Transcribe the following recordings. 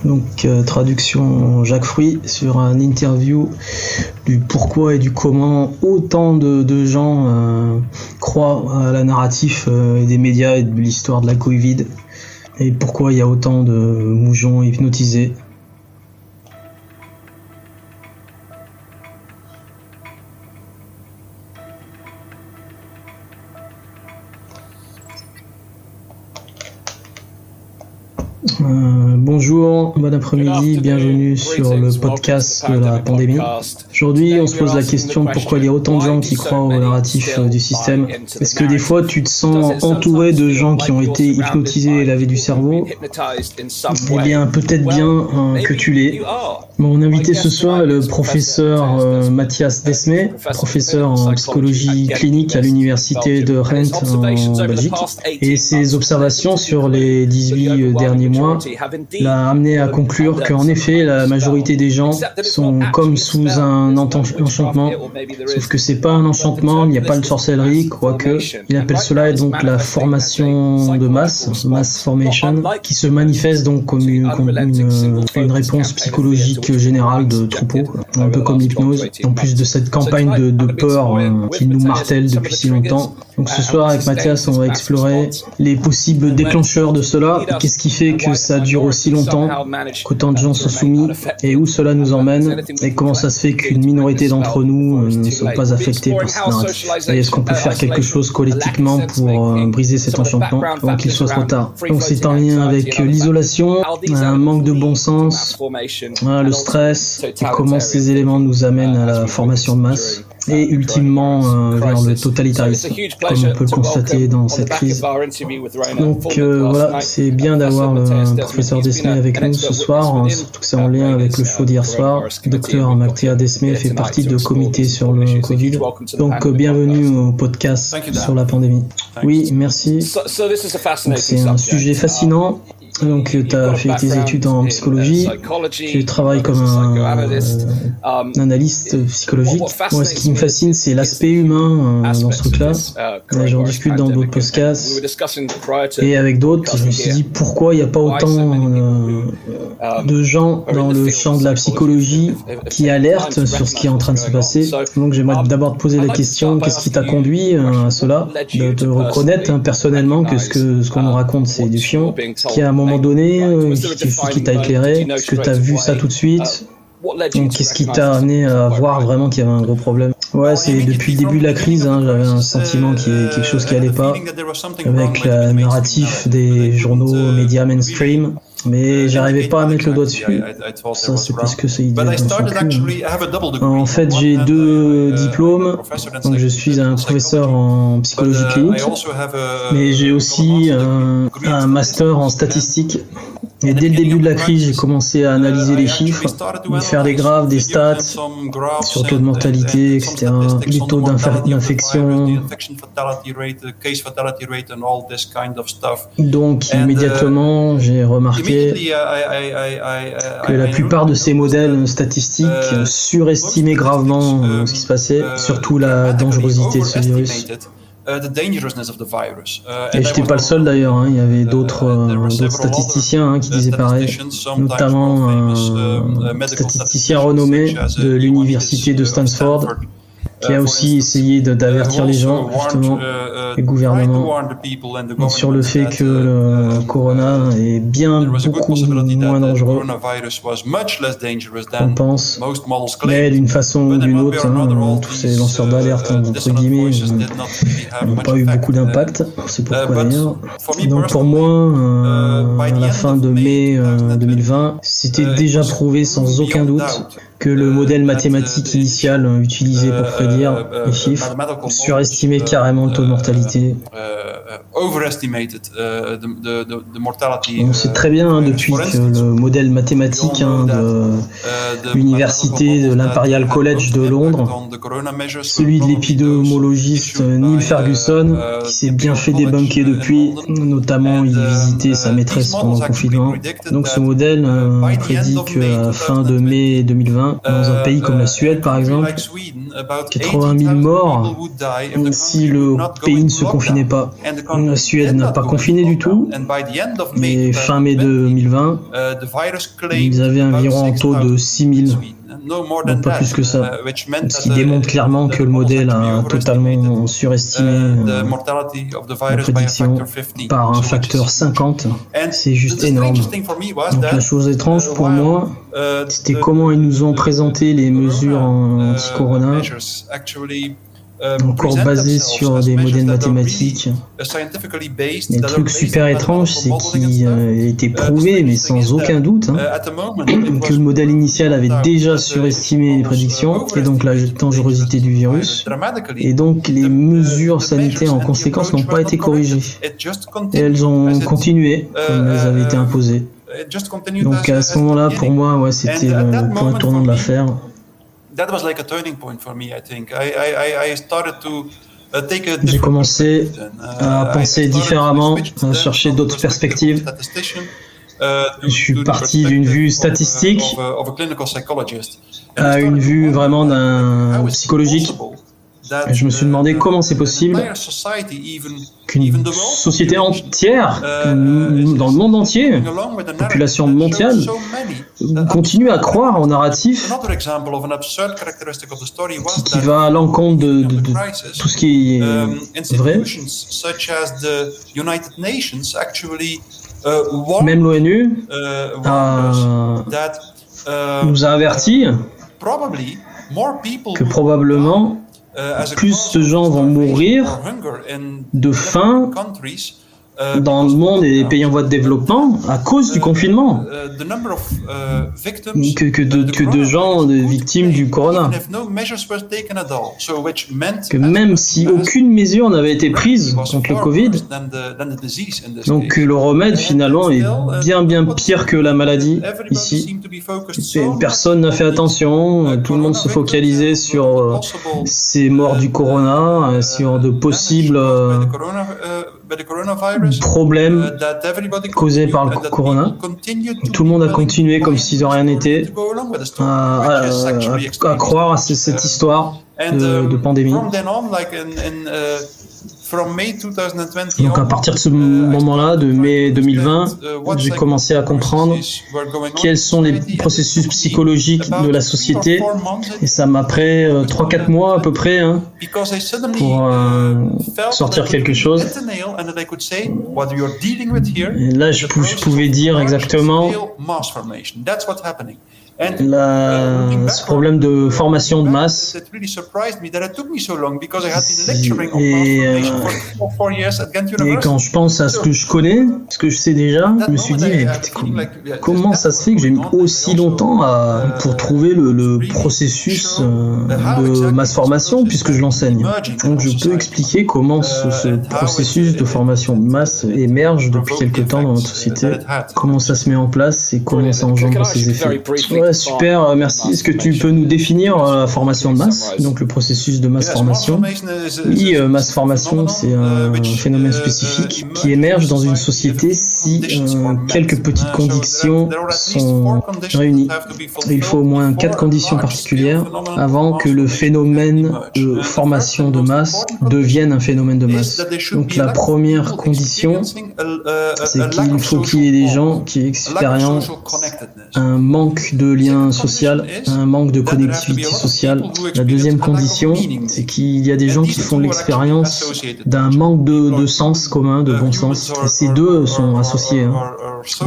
Donc traduction Jacques Fruit sur un interview du pourquoi et du comment autant de gens croient à la narratif des médias et de l'histoire de la Covid et pourquoi il y a autant de moujons hypnotisés. Bonjour, bon après-midi, bienvenue sur le podcast de la pandémie. Aujourd'hui, on se pose la question pourquoi il y a autant de gens qui croient au narratif du système. Est-ce que des fois tu te sens entouré de gens qui ont été hypnotisés et lavés du cerveau? Eh bien, peut-être bien que tu l'es. Mon invité ce soir est le professeur Matthias Desmet, professeur en psychologie clinique à l'université de Ghent en Belgique. Et ses observations sur les 18 derniers mois l'a amené à conclure qu'en effet, la majorité des gens sont comme sous un enchantement, sauf que c'est pas un enchantement, il n'y a pas de sorcellerie, quoique. Il appelle cela donc la formation de masse, mass formation, qui se manifeste donc comme une réponse psychologique générale de troupeau, un peu comme l'hypnose, en plus de cette campagne de peur qui nous martèle depuis si longtemps. Donc ce soir avec Mathias, on va explorer les possibles déclencheurs de cela, qu'est-ce qui fait que ça dure aussi longtemps, qu'autant de gens sont soumis, et où cela nous emmène, et comment ça se fait qu'une minorité d'entre nous ne sont pas affectés par ce narratif. Et est-ce qu'on peut faire quelque chose collectivement pour briser cet enchantement avant qu'il soit trop tard. Donc c'est en lien avec l'isolation, un manque de bon sens, le stress, et comment ces éléments nous amènent à la formation de masse. Et ultimement vers le totalitarisme, comme on peut le constater dans cette crise. Donc voilà, c'est bien d'avoir le professeur Desmet avec nous ce soir, surtout que c'est en lien avec le show d'hier soir. Le docteur Matthias Desmet fait partie du comité sur le Covid. Donc bienvenue au podcast sur la pandémie. Oui, merci. Donc, c'est un sujet fascinant. Donc tu as fait tes études en psychologie, tu travailles comme un analyste psychologique. Moi ce qui me fascine c'est l'aspect humain dans ce truc-là. J'en discute dans d'autres podcasts et avec d'autres, je me suis dit pourquoi il n'y a pas autant de gens dans le champ de la psychologie qui alertent sur ce qui est en train de se passer. Donc j'aimerais d'abord te poser la question, qu'est-ce qui t'a conduit à cela, de te reconnaître personnellement que ce qu'on nous raconte c'est du fion, qui a un moment donné, qu'est-ce qui t'a éclairé, est-ce que t'as vu ça tout de suite, donc qu'est-ce qui t'a amené à voir vraiment qu'il y avait un gros problème. Ouais, c'est depuis le début de la crise, j'avais un sentiment qu'il y avait quelque chose qui allait pas, avec le narratif des journaux, médias mainstream, mais j'arrivais pas à mettre le doigt dessus. Ça, c'est parce que c'est idéal dans son cul. En fait, j'ai 2 diplômes, donc je suis un professeur en psychologie clinique, mais j'ai aussi un master en statistique. Et dès le début de la crise, j'ai commencé à analyser les chiffres, faire des graphes, des stats sur le taux de mortalité, etc., les taux d'infection. Donc immédiatement, j'ai remarqué que la plupart de ces modèles statistiques surestimaient gravement ce qui se passait, surtout la dangerosité de ce virus. Et j'étais pas le seul d'ailleurs, il y avait d'autres statisticiens qui disaient pareil, notamment un statisticien renommé de l'université de Stanford qui a aussi essayé d'avertir les gens, justement, les gouvernements, sur le fait que le corona est bien beaucoup moins dangereux qu'on pense, mais d'une façon ou d'une autre, tous ces lanceurs d'alerte, entre guillemets, n'ont pas eu beaucoup d'impact, c'est pourquoi d'ailleurs. Donc pour moi, à la fin de mai 2020, c'était déjà prouvé sans aucun doute que le modèle mathématique initial utilisé pour prédire les chiffres surestimait carrément le taux de mortalité. On sait très bien depuis que le modèle mathématique de l'université de l'Imperial College de Londres, celui de l'épidémiologiste Neil Ferguson, qui s'est bien fait débunker depuis, notamment il visitait sa maîtresse pendant le confinement. Donc ce modèle prédit qu'à la fin de mai 2020, 2020 dans un pays comme la Suède par exemple, 80 000 morts si le pays ne se confinait pas. La Suède n'a pas confiné du tout, mais fin mai 2020, ils avaient environ un taux de 6 000. Donc pas plus que ça, ce qui démontre clairement que le modèle a totalement surestimé la prédiction par un facteur 50, c'est juste énorme. Donc la chose étrange pour moi, c'était comment ils nous ont présenté les mesures anti-corona, encore basées sur des modèles mathématiques. Et le truc super étrange, c'est qu'il a été prouvé, mais sans aucun doute, que le modèle initial avait déjà surestimé les prédictions, et donc la dangerosité du virus, et donc les mesures sanitaires en conséquence n'ont pas été corrigées. Et elles ont continué, comme elles avaient été imposées. Donc à ce moment-là, pour moi, ouais, c'était le point tournant de l'affaire. J'ai commencé à penser différemment, à chercher d'autres perspectives. Je suis parti d'une vue statistique à une vue vraiment d'un psychologique. Et je me suis demandé comment c'est possible qu'une société entière, dans le monde entier, population mondiale, continue à croire en narratif qui va à l'encontre de tout ce qui est vrai. Même l'ONU nous a avertis que probablement plus de gens vont mourir de faim dans le monde et les pays en voie de développement à cause du confinement que de gens victimes du corona. Que même si aucune mesure n'avait été prise contre le Covid, donc le remède finalement est bien pire que la maladie ici. Personne n'a fait attention, tout le monde se focalisait sur ces morts du corona, sur de possibles problèmes causés par le corona. Tout le monde a continué comme si de rien n'était à croire à cette histoire de pandémie. Donc à partir de ce moment-là, de mai 2020, j'ai commencé à comprendre quels sont les processus psychologiques de la société, et ça m'a pris 3-4 mois à peu près pour sortir quelque chose. Et là, je pouvais dire exactement ce problème de formation de masse. Et quand je pense à ce que je connais, ce que je sais déjà, je me suis dit, mais comment ça se fait que j'ai mis aussi longtemps pour trouver le processus de masse formation, puisque je l'enseigne. Donc je peux expliquer comment ce processus de formation de masse émerge depuis quelque temps dans notre société, comment ça se met en place et comment ça engendre ses effets. Ouais, super, merci. Est-ce que tu peux nous définir la formation de masse, donc le processus de masse formation? Oui, masse formation, c'est un phénomène spécifique qui émerge dans une société si quelques petites conditions sont réunies. Il faut au moins 4 conditions particulières avant que le phénomène de formation de masse devienne un phénomène de masse. Donc la première condition, c'est qu'il faut qu'il y ait des gens qui expérimentent un manque de lien social, un manque de connectivité sociale. La deuxième condition, c'est qu'il y a des gens qui font l'expérience d'un manque de sens commun, de bon sens. Et ces deux sont associés.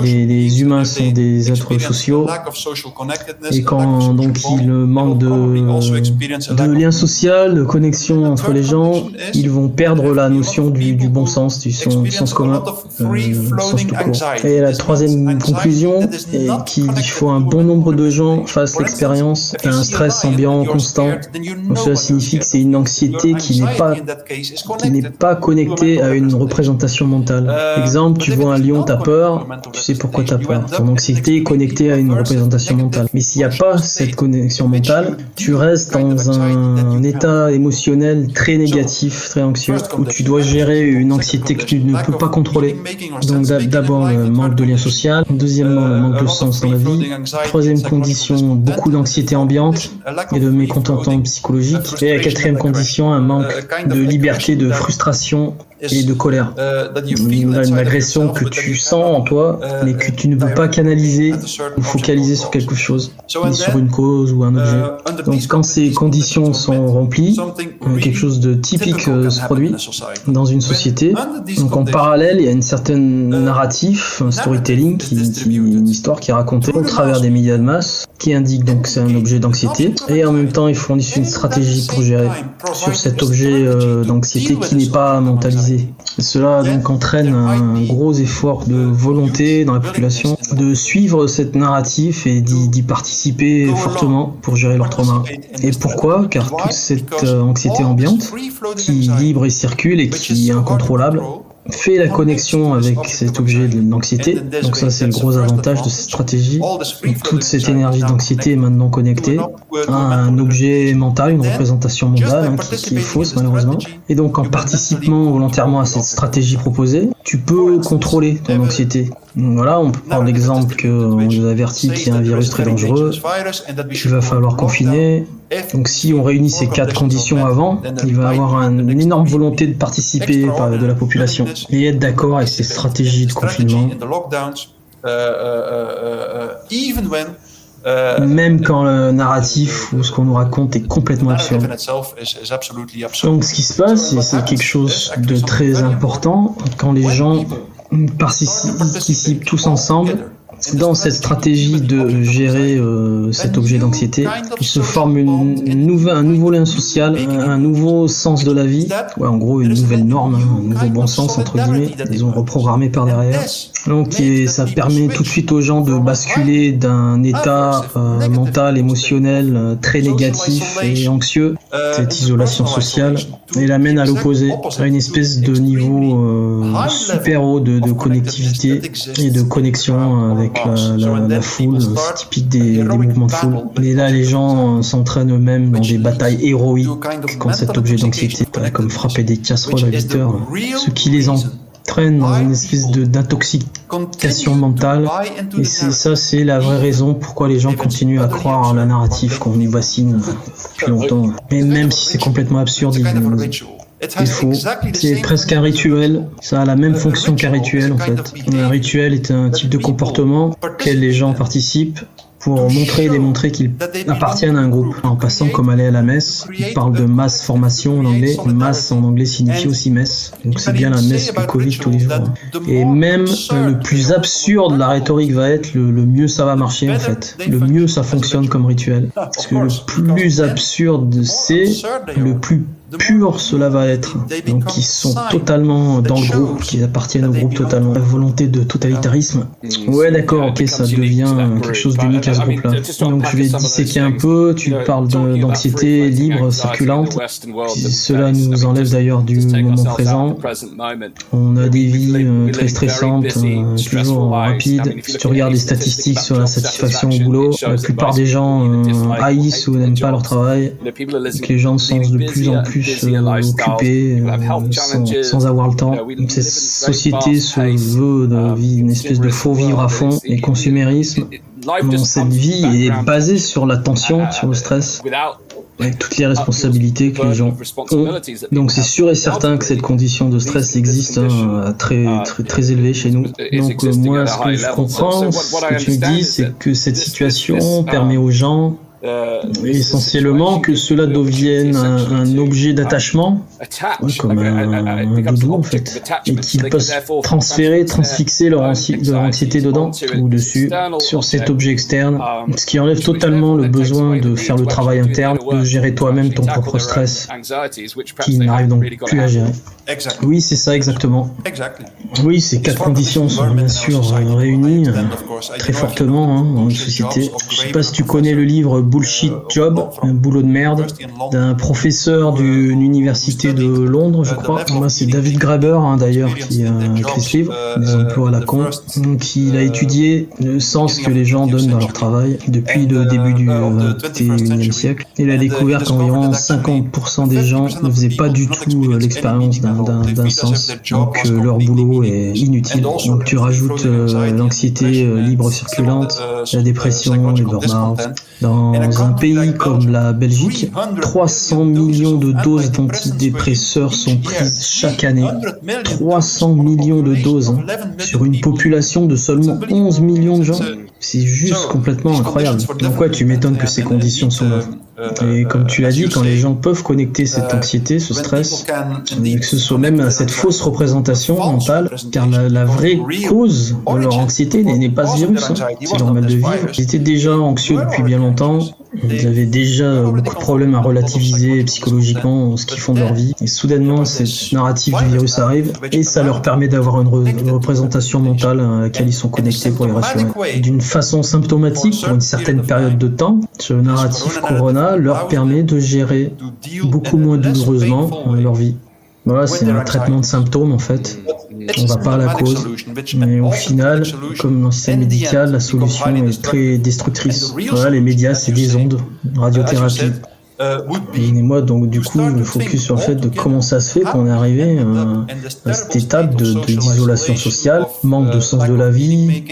Les humains sont des êtres sociaux, et quand donc il manque de lien social, de connexion entre les gens, ils vont perdre la notion du bon sens, du sens commun, sens tout court. Et la troisième conclusion est qu'il faut un bon nombre de gens fassent l'expérience d'un stress ambiant constant. Donc cela signifie que c'est une anxiété qui n'est n'est pas connecté à une représentation mentale. Exemple, tu vois un lion, t'as peur, tu sais pourquoi t'as peur. Ton anxiété est connectée à une représentation mentale. Mais s'il n'y a pas cette connexion mentale, tu restes dans un état émotionnel très négatif, très anxieux, où tu dois gérer une anxiété que tu ne peux pas contrôler. Donc d'abord le manque de lien social, deuxièmement le manque de sens dans la vie, troisième condition, beaucoup d'anxiété ambiante et de mécontentement psychologique, et la quatrième condition, un manque de liberté, de frustration et de colère. Une agression que tu sens en toi, mais que tu ne peux pas canaliser ou focaliser sur quelque chose, ni sur une cause ou un objet. Donc quand ces conditions sont remplies, quelque chose de typique se produit dans une société. Donc en parallèle, il y a une certaine narratif, un storytelling, une histoire qui est racontée au travers des médias de masse, qui indique donc que c'est un objet d'anxiété, et en même temps ils fournissent une stratégie pour gérer sur cet objet d'anxiété qui n'est pas mentalisé. Et cela donc entraîne un gros effort de volonté dans la population de suivre cette narrative et d'y participer fortement pour gérer leur trauma. Et pourquoi ? Car toute cette anxiété ambiante qui libre et circule et qui est incontrôlable fait la connexion avec cet objet de l'anxiété. Donc ça, c'est le gros avantage de cette stratégie. Et toute cette énergie d'anxiété est maintenant connectée à un objet mental, une représentation mentale qui est fausse malheureusement. Et donc en participant volontairement à cette stratégie proposée, tu peux contrôler ton anxiété. Donc voilà, on peut prendre l'exemple qu'on nous avertit qu'il y a un virus très dangereux, qu'il va falloir confiner. Donc si on réunit ces 4 conditions avant, il va y avoir une énorme volonté de participer de la population et être d'accord avec ces stratégies de confinement. Même quand le narratif ou ce qu'on nous raconte est complètement absurde. Donc ce qui se passe, c'est quelque chose de très important quand les gens participent tous ensemble dans cette stratégie de gérer cet objet d'anxiété. Il se forme un nouveau lien social, un nouveau sens de la vie, en gros une nouvelle norme, un nouveau bon sens entre guillemets, disons reprogrammé par derrière. Donc ça permet tout de suite aux gens de basculer d'un état mental, émotionnel très négatif et anxieux, cette isolation sociale, et l'amène à l'opposé, à une espèce de niveau super haut de connectivité et de connexion avec la foule. C'est typique des mouvements de foule. Et là, les gens s'entraînent eux-mêmes dans des batailles héroïques contre cet objet d'anxiété, comme frapper des casseroles à 8 heures, ce qui les entraîne dans une espèce d'intoxication mentale. Et c'est la vraie raison pourquoi les gens continuent à croire à la narrative qu'on nous bassine depuis longtemps. Mais même si c'est complètement absurde, c'est faux. C'est presque un rituel. Ça a la même fonction qu'un rituel en fait. Un rituel est un type de comportement auquel les gens participent pour montrer et démontrer qu'ils appartiennent à un groupe. En passant, comme aller à la messe, ils parlent de mass formation en anglais. Mass en anglais signifie aussi messe. Donc c'est bien la messe du Covid tous les jours. Et même le plus absurde de la rhétorique va être, le mieux ça va marcher en fait. Le mieux ça fonctionne comme rituel. Parce que le plus absurde c'est, le plus pur cela va être. Donc ils sont totalement dans le groupe, qui appartiennent au groupe totalement. La volonté de totalitarisme. Ouais d'accord, ok, ça devient quelque chose d'unique à ce groupe-là. Donc je vais disséquer un peu, tu parles d'anxiété libre, circulante. Cela nous enlève d'ailleurs du moment présent. On a des vies très stressantes, toujours rapides. Si tu regardes les statistiques sur la satisfaction au boulot, la plupart des gens haïssent ou n'aiment pas leur travail. Donc les gens se sentent de plus en plus occupés sans avoir le temps. Donc, cette société se veut une espèce de faux vivre à fond et consumérisme. Donc, cette vie est basée sur la tension, sur le stress, avec toutes les responsabilités que les gens ont. Donc c'est sûr et certain que cette condition de stress existe très élevée chez nous. Donc moi ce que je comprends, ce que tu me dis, c'est que cette situation permet aux gens essentiellement que cela devienne un objet d'attachement, comme un doudou en fait, et qu'ils peuvent transfixer leur anxiété dedans ou dessus, sur cet objet externe, ce qui enlève totalement le besoin de faire le travail interne, de gérer toi-même ton propre stress, qui n'arrive donc plus à gérer. Oui, c'est ça exactement. Oui, ces 4 conditions sont bien sûr réunies très fortement dans une société. Je ne sais pas si tu connais le livre bullshit job, un boulot de merde, d'un professeur d'une université de Londres, je crois. Moi, c'est David Graeber, d'ailleurs, qui a écrit ce livre, Des emplois à la con. Donc, il a étudié le sens que les gens donnent dans leur travail depuis le début du XXIe siècle. Il a découvert qu'environ 50% des gens ne faisaient pas du tout l'expérience d'un sens, donc leur boulot est inutile. Donc tu rajoutes l'anxiété libre circulante, la dépression, les burn-out. Dans un pays comme la Belgique, 300 millions de doses d'antidépresseurs sont prises chaque année. 300 millions de doses sur une population de seulement 11 millions de gens. C'est juste complètement incroyable. Donc ouais, tu m'étonnes que ces conditions sont là. Et comme tu l'as dit, quand les gens peuvent connecter cette anxiété, ce stress, que ce soit même cette fausse représentation mentale, car la vraie cause de leur anxiété n'est pas ce virus, c'est leur mal de vivre. Ils étaient déjà anxieux depuis bien longtemps, ils avaient déjà beaucoup de problèmes à relativiser psychologiquement ce qu'ils font de leur vie, et soudainement cette narrative du virus arrive, et ça leur permet d'avoir une représentation mentale à laquelle ils sont connectés pour les rassurer. D'une façon symptomatique, pour une certaine période de temps, ce narratif Corona leur permet de gérer beaucoup moins douloureusement leur vie. Voilà, c'est un traitement de symptômes en fait. On va pas à la cause, mais au final, comme dans le système médical, la solution est très destructrice. Voilà, les médias, c'est des ondes, radiothérapie. Et moi, donc, du coup, je me focus sur le fait de comment ça se fait qu'on est arrivé à cette étape d'isolation sociale, manque de sens de la vie,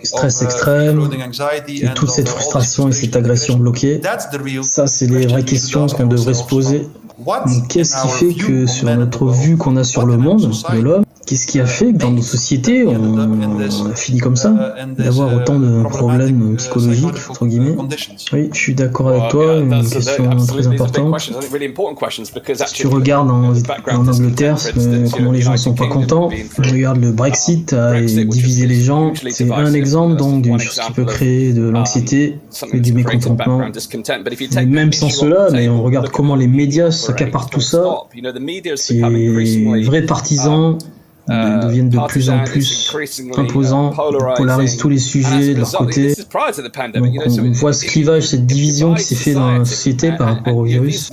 stress extrême, et toute cette frustration et cette agression bloquée. Ça, c'est les vraies questions qu'on devrait se poser. Donc, qu'est-ce qui fait que sur notre vue qu'on a sur le monde, de l'homme, qu'est-ce qui a fait que dans nos sociétés, on a fini comme ça, d'avoir autant de problèmes psychologiques, entre guillemets? Oui, je suis d'accord avec toi, une question très importante. Si tu regardes en Angleterre, comment les gens ne sont pas contents, regarde le Brexit a divisé les gens, c'est un exemple donc d'une chose qui peut créer de l'anxiété et du mécontentement. Et même sans cela, mais on regarde comment les médias s'accaparent tout ça, c'est vrais partisans, deviennent de plus en plus imposants, polarisent tous les sujets de leur côté. Donc on voit ce clivage, cette division qui s'est fait dans la société par rapport au virus.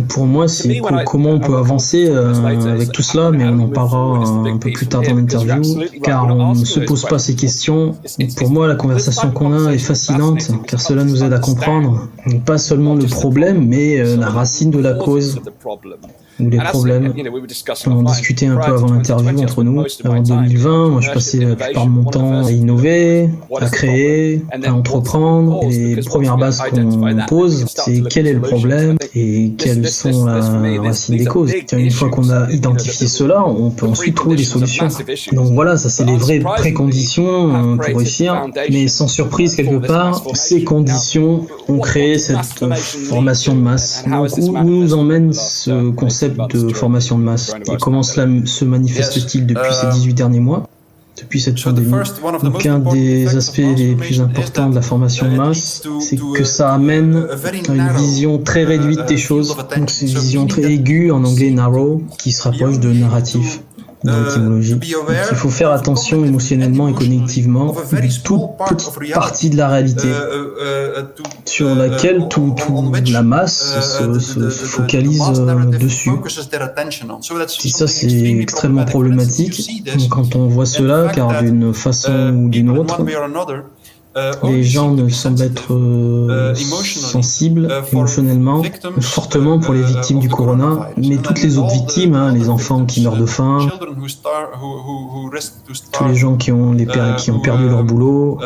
Pour moi, c'est comment on peut avancer avec tout cela, mais on en parlera un peu plus tard dans l'interview, car on ne se pose pas ces questions. Et pour moi, la conversation qu'on a est fascinante, car cela nous aide à comprendre pas seulement le problème, mais la racine de la cause. Ou les problèmes. On en discutait un peu avant l'interview entre nous. En 2020, moi je passais la plupart de mon temps à innover, à créer, à entreprendre. Et les premières bases qu'on pose, c'est quel est le problème et quelles sont la racine des causes. Une fois qu'on a identifié cela, on peut ensuite trouver des solutions. Donc voilà, ça c'est les vraies préconditions pour réussir. Mais sans surprise quelque part, ces conditions ont créé cette formation de masse. Donc où nous emmène ce concept de formation de masse et comment cela se manifeste-t-il depuis ces 18 derniers mois, depuis cette pandémie? Donc un des aspects les plus importants de la formation de masse, c'est que ça amène à une vision très réduite des choses, donc c'est une vision très aiguë, en anglais narrow, qui se rapproche de narratif dans l'étymologie. Donc, il faut faire attention émotionnellement et cognitivement d'une toute petite partie de la réalité sur laquelle toute la masse se focalise dessus. Et ça, c'est extrêmement problématique quand on voit cela, car d'une façon ou d'une autre, les gens ne semblent être sensibles émotionnellement, fortement pour les victimes du corona, mais toutes les autres victimes, les enfants qui meurent de faim, tous les gens qui ont perdu leur boulot,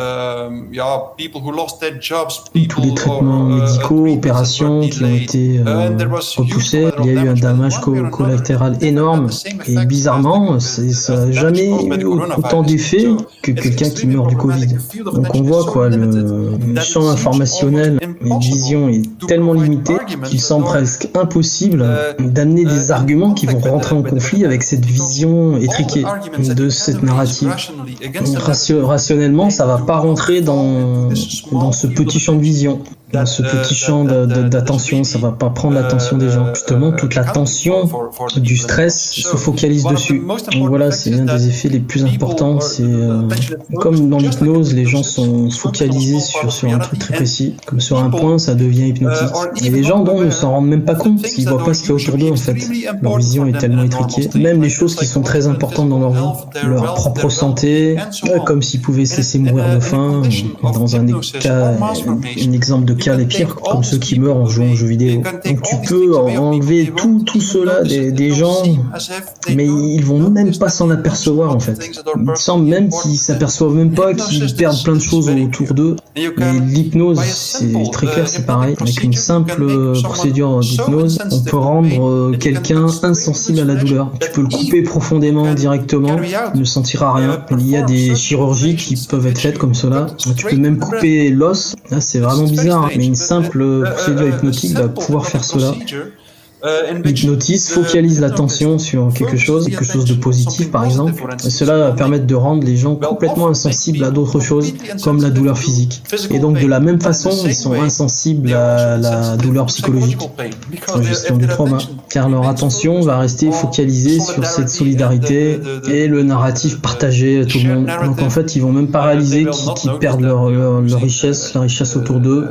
tous les traitements médicaux, opérations qui ont été repoussés. Il y a eu un dommage collatéral énorme et bizarrement, ça n'a jamais eu autant d'effet que quelqu'un qui meurt du Covid. Donc on voit le champ informationnel et de vision est tellement limité qu'il semble presque impossible d'amener des arguments qui vont rentrer en conflit avec cette vision étriquée de cette narrative. Rationnellement, ça va pas rentrer dans ce petit champ de vision. Dans ce petit champ d'attention, ça va pas prendre l'attention des gens. Justement, toute l'attention du stress se focalise dessus. Donc voilà, c'est l'un des effets les plus importants. C'est comme dans l'hypnose, les gens sont vont se focaliser sur un truc très précis, comme sur un point, ça devient hypnotique. Et les gens ne s'en rendent même pas compte, parce qu'ils voient pas ce qu'il y a autour d'eux en fait. Leur vision est tellement étriquée. Même les choses qui sont très importantes dans leur vie, leur propre santé, comme s'ils pouvaient se laisser mourir de faim, dans un exemple de cas les pires, comme ceux qui meurent en jouant aux jeux vidéo. Donc tu peux enlever tout cela des gens, mais ils vont même pas s'en apercevoir en fait. Il semble même qu'ils s'aperçoivent même pas qu'ils perdent plein de choses autour d'eux. Et l'hypnose, c'est très clair, c'est pareil. Avec une simple procédure d'hypnose, on peut rendre quelqu'un insensible à la douleur. Tu peux le couper profondément, directement, il ne sentira rien. Il y a des chirurgies qui peuvent être faites comme cela. Tu peux même couper l'os. Là, c'est vraiment bizarre, mais une simple procédure hypnotique va pouvoir faire cela. L'hypnotisme focalise l'attention sur quelque chose de positif par exemple, et cela va permettre de rendre les gens complètement insensibles à d'autres choses comme la douleur physique. Et donc de la même façon, ils sont insensibles à la douleur psychologique, en gestion du trauma, car leur attention va rester focalisée sur cette solidarité et le narratif partagé à tout le monde. Donc en fait, ils vont même pas réaliser qu'ils perdent leur richesse, la richesse autour d'eux,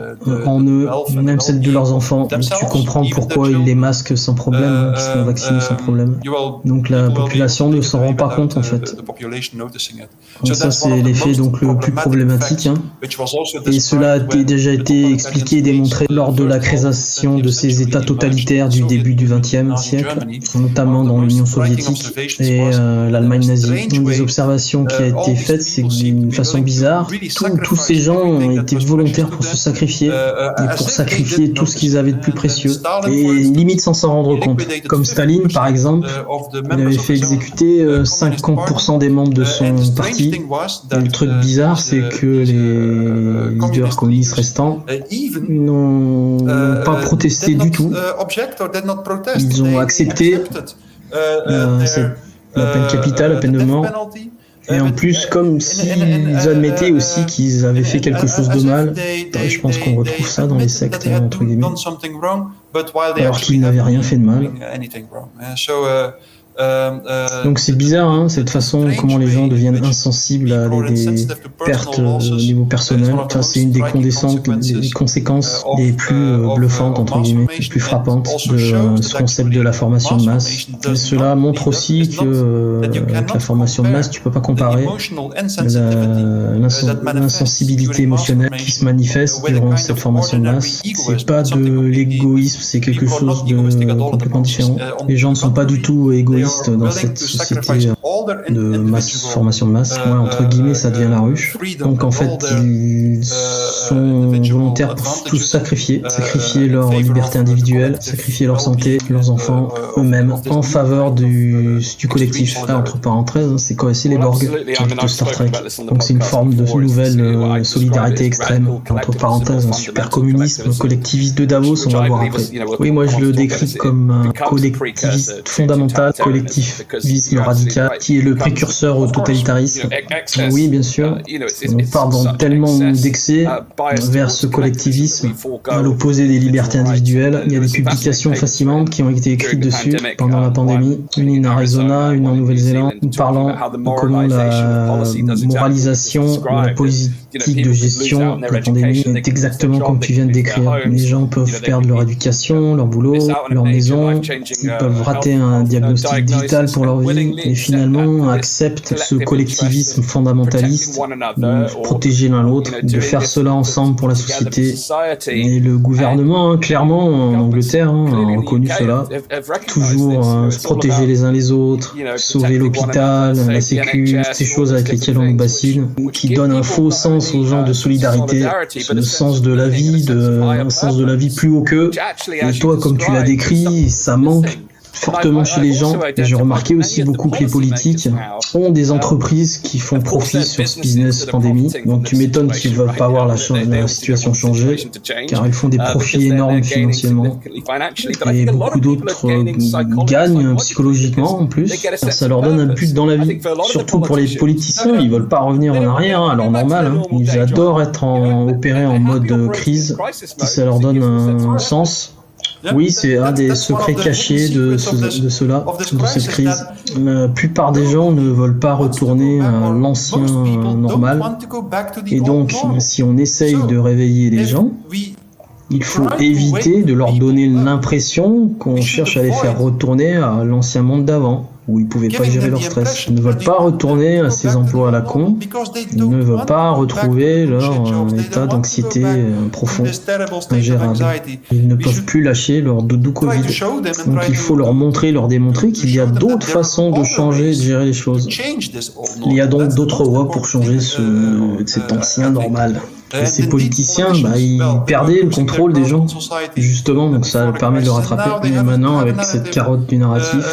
en eux, même celle de leurs enfants. Donc, tu comprends pourquoi ils les masquent sans problème, qui sont vaccinés sans problème. Donc la population ne s'en rend pas compte en fait. Donc ça c'est l'effet donc le plus problématique. Et cela a déjà été expliqué et démontré lors de la création de ces États totalitaires du début du XXe siècle, notamment dans l'Union soviétique et l'Allemagne nazie. Une des observations qui a été faite, c'est que d'une façon bizarre, tous ces gens ont été volontaires pour se sacrifier et pour sacrifier tout ce qu'ils avaient de plus précieux. Et limite sans s'en rendre compte. Comme Staline, par exemple, il avait fait exécuter 50% des membres de son parti. Et le truc bizarre, c'est que les leaders communistes restants n'ont pas protesté du tout. Ils ont accepté la peine capitale, la peine de mort. Et en plus, comme s'ils admettaient aussi qu'ils avaient fait quelque chose de mal, je pense qu'on retrouve ça dans les sectes, entre guillemets, alors qu'ils n'avaient rien fait de mal. Donc c'est bizarre, cette façon comment les gens deviennent insensibles à des pertes au niveau personnel. Enfin, c'est une des conséquences les plus bluffantes, entre guillemets, les plus frappantes de ce concept de la formation de masse. Et cela montre aussi que avec la formation de masse, tu peux pas comparer l'insensibilité émotionnelle qui se manifeste durant cette formation de masse. C'est pas de l'égoïsme, c'est quelque chose de complètement différent. Les gens ne sont pas du tout égoïstes dans cette société de masse, formation de masse. Entre guillemets, ça devient la ruche. Donc en fait, ils sont volontaires pour tous sacrifier leur liberté individuelle, sacrifier leur santé, leurs enfants, eux-mêmes, en faveur du collectif. Là, entre parenthèses, c'est les Borg de Star Trek. Donc c'est une forme de nouvelle solidarité extrême. Entre parenthèses, un super communisme collectiviste de Davos, on va voir après. Oui, moi je le décris comme un collectiviste fondamental, collectivisme radical, qui est le précurseur au totalitarisme. Oui, bien sûr, on part dans tellement d'excès vers ce collectivisme, à l'opposé des libertés individuelles. Il y a des publications fascinantes qui ont été écrites dessus pendant la pandémie, une en Arizona, une en Nouvelle-Zélande, parlant de comment la moralisation de la politique de gestion de la pandémie est exactement comme tu viens de décrire. Les gens peuvent perdre leur éducation, leur boulot, leur maison, ils peuvent rater un diagnostic vital pour leur vie et finalement acceptent ce collectivisme fondamentaliste de protéger l'un l'autre, de faire cela ensemble pour la société. Et le gouvernement, clairement, en Angleterre, a reconnu cela. Toujours se protéger les uns les autres, sauver l'hôpital, la sécu, ces choses avec lesquelles on nous bassine, qui donnent un faux sens aux gens de solidarité, le sens de la vie, un sens de la vie plus haut qu'eux. Et toi, comme tu l'as décrit, ça manque fortement chez les gens. Et j'ai remarqué aussi beaucoup que les politiques ont des entreprises qui font profit sur ce business pandémie. Donc tu m'étonnes qu'ils ne veulent pas voir la situation changer, car ils font des profits énormes financièrement. Et beaucoup d'autres gagnent psychologiquement en plus. Ça leur donne un but dans la vie. Surtout pour les politiciens, ils ne veulent pas revenir en arrière, alors normal. Ils adorent être opérés en mode crise, si ça leur donne un sens. Oui, c'est un des secrets cachés de cette crise. La plupart des gens ne veulent pas retourner à l'ancien normal. Et donc, si on essaye de réveiller les gens, il faut éviter de leur donner l'impression qu'on cherche à les faire retourner à l'ancien monde d'avant, où ils ne pouvaient pas gérer leur stress. Ils ne veulent pas retourner à ces emplois à la con, ils ne veulent pas retrouver leur état d'anxiété profond, ingérable. Ils ne peuvent plus lâcher leur doudou Covid. Donc il faut leur démontrer qu'il y a d'autres façons de changer et de gérer les choses. Il y a donc d'autres voies pour changer cet ancien normal. Et ces politiciens, ils perdaient le contrôle des gens, justement, donc ça permet de le rattraper. Mais maintenant, avec cette carotte du narratif,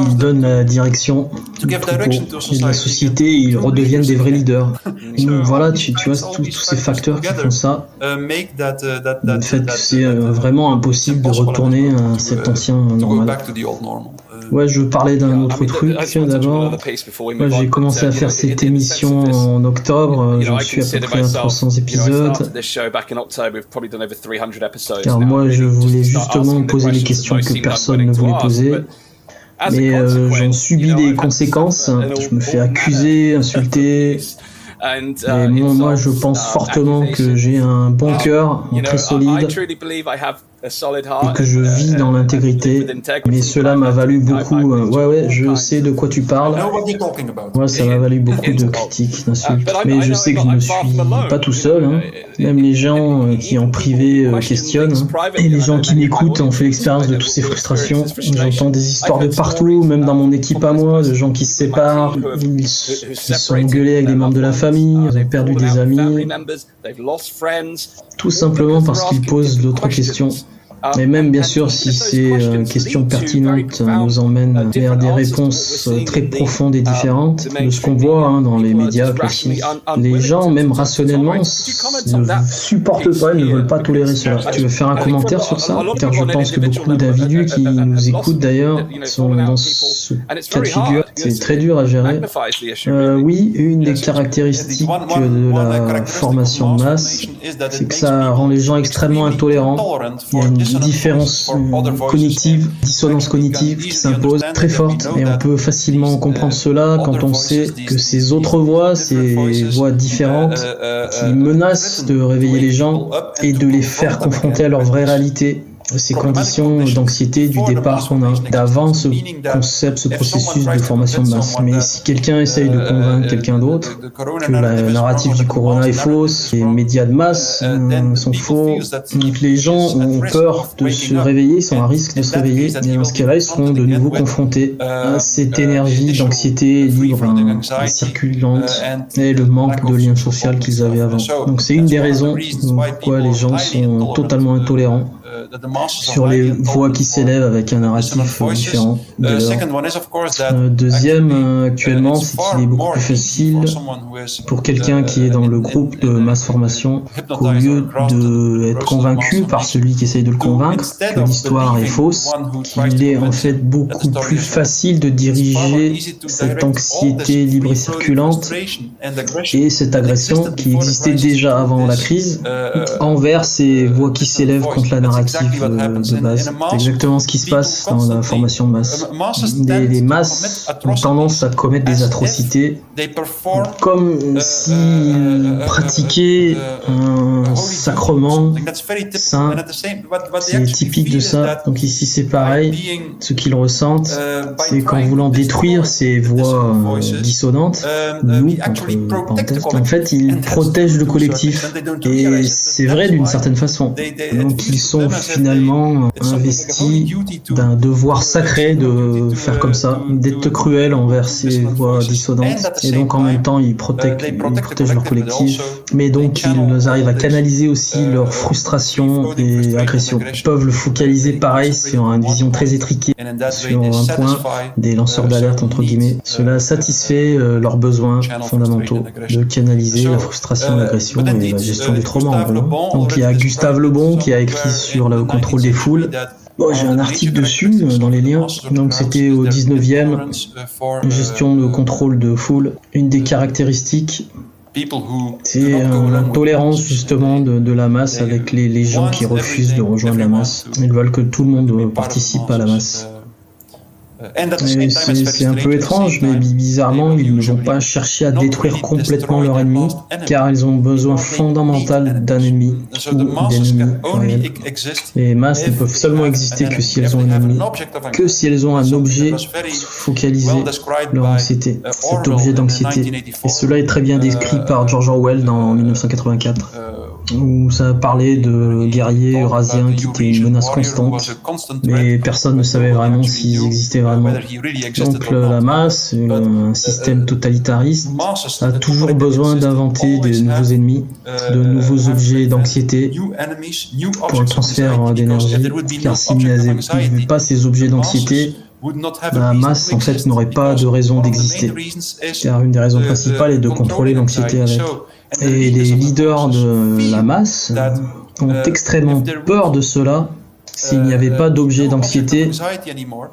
ils donnent la direction du troupeau et de la société, ils redeviennent des vrais leaders. Donc voilà, tu vois, tous ces facteurs qui font ça, le fait que c'est vraiment impossible de retourner à cet ancien normal. Ouais, je parlais d'un autre truc d'abord. Moi, j'ai commencé à faire cette émission en octobre. J'en suis à peu près à 300 épisodes. Car moi, je voulais justement poser les questions que personne ne voulait poser. Mais j'en subis des conséquences. Je me fais accuser, insulter. Et moi, je pense fortement que j'ai un bon cœur, très solide, et que je vis dans l'intégrité, mais cela m'a valu beaucoup. Je sais de quoi tu parles. Moi, ça m'a valu beaucoup de critiques, d'insultes, mais je sais que je ne suis pas tout seul. Même les gens qui en privé questionnent, et les gens qui m'écoutent ont fait l'expérience de toutes ces frustrations. J'entends des histoires de partout, même dans mon équipe à moi, de gens qui se séparent, ils sont engueulés avec des membres de la famille, ils ont perdu des amis, tout simplement parce qu'ils posent d'autres questions. Mais même bien sûr, si ces questions pertinentes nous emmènent vers des réponses très profondes et différentes de ce qu'on voit dans les médias classiques, les gens, même rationnellement, ne supportent pas, ils ne veulent pas tolérer cela. Tu veux faire un commentaire sur ça? Car je pense que beaucoup d'individus qui nous écoutent d'ailleurs sont dans ce cas de figure. C'est très dur à gérer. Oui, une des caractéristiques de la formation de masse, c'est que ça rend les gens extrêmement intolérants. Il y a une différence cognitive, dissonance cognitive qui s'impose très forte, et on peut facilement comprendre cela quand on sait que ces autres voix, ces voix différentes qui menacent de réveiller les gens et de les faire confronter à leur vraie réalité, ces conditions d'anxiété du départ qu'on a, d'avant ce concept, ce processus de formation de masse. Mais si quelqu'un essaye de convaincre quelqu'un d'autre que la narrative du corona est fausse, les médias de masse sont faux, donc les gens ont peur de se réveiller, ils sont à risque de se réveiller, et dans ce cas-là, ils seront de nouveau confrontés à cette énergie d'anxiété libre et circulante et le manque de lien social qu'ils avaient avant. Donc c'est une des raisons pourquoi les gens sont totalement intolérants sur les voix qui s'élèvent avec un narratif différent de leur. Deuxième, actuellement, c'est qu'il est beaucoup plus facile pour quelqu'un qui est dans le groupe de mass formation qu'au lieu d'être convaincu par celui qui essaye de le convaincre que l'histoire est fausse, qu'il est en fait beaucoup plus facile de diriger cette anxiété libre et circulante et cette agression qui existait déjà avant la crise envers ces voix qui s'élèvent contre la narrative de base. C'est exactement ce qui se passe dans la formation de masse. Les masses ont tendance à commettre des atrocités comme s'ils pratiquaient un sacrement saint. C'est typique de ça. Donc ici c'est pareil. Ce qu'ils ressentent, c'est qu'en voulant détruire ces voix dissonantes, nous, entre parenthèses, en fait ils protègent le collectif. Et c'est vrai d'une certaine façon. Donc ils sont finalement investis d'un devoir sacré de faire comme ça, d'être cruel envers ces voix dissonantes, et donc en même temps ils protègent leur collectif, mais donc ils arrivent à canaliser aussi leur frustration et agression. Ils peuvent le focaliser pareil sur une vision très étriquée, sur un point, des lanceurs d'alerte entre guillemets. Cela satisfait leurs besoins fondamentaux de canaliser la frustration, l'agression et la gestion du trauma en gros. Donc il y a Gustave Le Bon qui a écrit sur le contrôle des foules. Bon, j'ai un article dessus dans les liens. Donc c'était au 19e, gestion de contrôle de foule. Une des caractéristiques C'est la tolérance justement de la masse avec les gens qui refusent de rejoindre la masse. Ils veulent que tout le monde participe à la masse. C'est un peu étrange, mais bizarrement, ils ne vont pas chercher à détruire complètement leur ennemi, car ils ont besoin fondamental d'un ennemi ou d'ennemis réels. Les masses ne peuvent seulement exister que si elles ont un ennemi, que si elles ont un objet pour focaliser leur anxiété, cet objet d'anxiété. Et cela est très bien décrit par George Orwell dans 1984. Où ça parlait de guerriers eurasiens qui étaient une menace constante, mais personne ne savait vraiment s'ils existaient vraiment. Donc la masse, un système totalitariste, a toujours besoin d'inventer de nouveaux ennemis, de nouveaux objets d'anxiété pour le transfert d'énergie, car s'il n'y avait pas ces objets d'anxiété, la masse en fait n'aurait pas de raison d'exister, car une des raisons principales est de contrôler l'anxiété avec. Et les leaders de la masse ont extrêmement peur de cela. S'il n'y avait pas d'objet d'anxiété,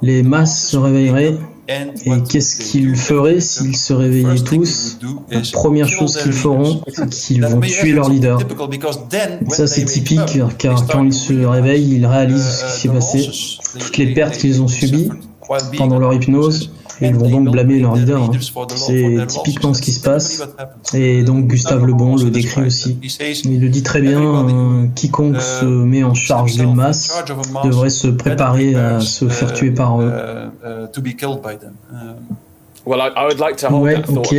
les masses se réveilleraient. Et qu'est-ce qu'ils feraient s'ils se réveillaient tous? La première chose qu'ils feront, c'est qu'ils vont tuer leur leader. Et ça c'est typique, car quand ils se réveillent, ils réalisent ce qui s'est passé, toutes les pertes qu'ils ont subies pendant leur hypnose. Et ils vont donc blâmer leur leader. C'est typiquement ce qui se passe. Et donc Gustave Le Bon le décrit aussi. Il le dit très bien, quiconque se met en charge d'une masse devrait se préparer à se faire tuer par eux. Ouais, ok,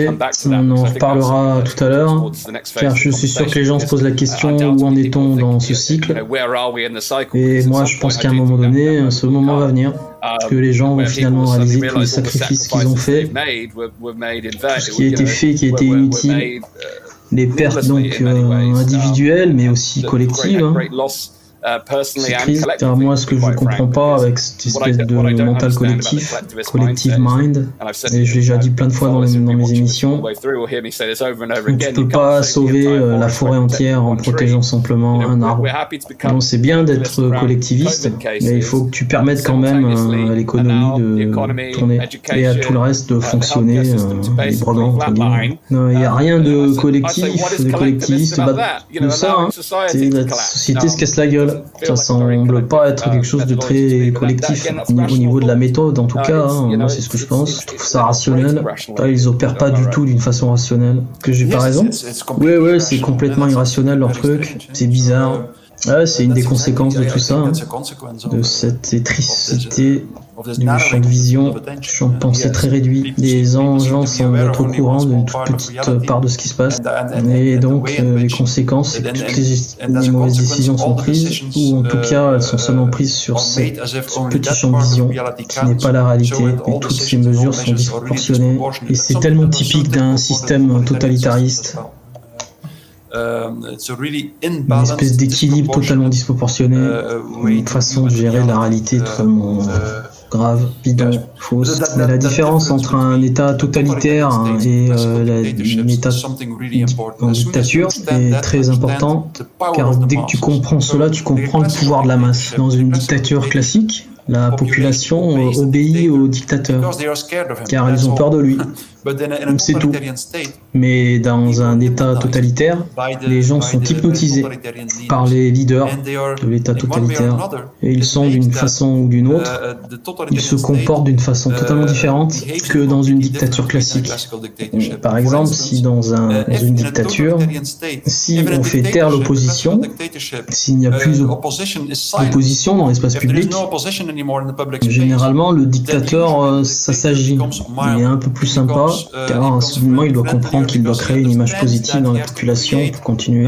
on en reparlera tout à l'heure, car je suis sûr que les gens se posent la question où en est-on dans ce cycle. Et moi je pense qu'à un moment donné, ce moment va venir, que les gens vont finalement réaliser tous les sacrifices qu'ils ont faits, tout ce qui a été fait, qui a été inutile, les pertes donc individuelles mais aussi collectives. C'est triste, car moi ce que je ne comprends pas avec cette espèce de mental collectif, collective mind, et je l'ai déjà dit plein de fois dans mes émissions, tu ne peux pas sauver la forêt entière en protégeant simplement un arbre. Donc c'est bien d'être collectiviste, mais il faut que tu permettes quand même à l'économie de tourner et à tout le reste de fonctionner librement. Il n'y a rien de collectif, de collectiviste, de ça, hein. La société se casse la gueule. Ça semble pas être quelque chose de très collectif au niveau de la méthode, en tout cas. Moi, c'est ce que je pense. Je trouve ça rationnel. Là, ils opèrent pas du tout d'une façon rationnelle. Que j'ai pas raison? Ouais, c'est complètement irrationnel leur truc. C'est bizarre. Ouais, c'est une des conséquences de tout ça, de cette étricité du champ de vision, du champ de pensée très réduit. Les gens semblent être au courant d'une toute petite part de ce qui se passe. Et donc, les conséquences, c'est que toutes les mauvaises décisions sont prises, ou en tout cas, elles sont seulement prises sur ce petit champ de vision qui n'est pas la réalité. Et toutes ces mesures sont disproportionnées. Et c'est tellement typique d'un système totalitariste. Une espèce d'équilibre totalement disproportionné, une façon de gérer la réalité totalement grave, bidon, fausse. Mais la différence entre un État totalitaire et un État en dictature est très importante, car dès que tu comprends cela, tu comprends le pouvoir de la masse. Dans une dictature classique, la population obéit au dictateur, car ils ont peur de lui. C'est tout. Mais dans un État totalitaire, les gens sont hypnotisés par les leaders de l'État totalitaire. Et ils sont d'une façon ou d'une autre, ils se comportent d'une façon totalement différente que dans une dictature classique. Par exemple, si dans une dictature, si on fait taire l'opposition, s'il n'y a plus d'opposition dans l'espace public, généralement le dictateur s'assagit. Il est un peu plus sympa, car à ce moment il doit comprendre qu'il doit créer une image positive dans la population pour continuer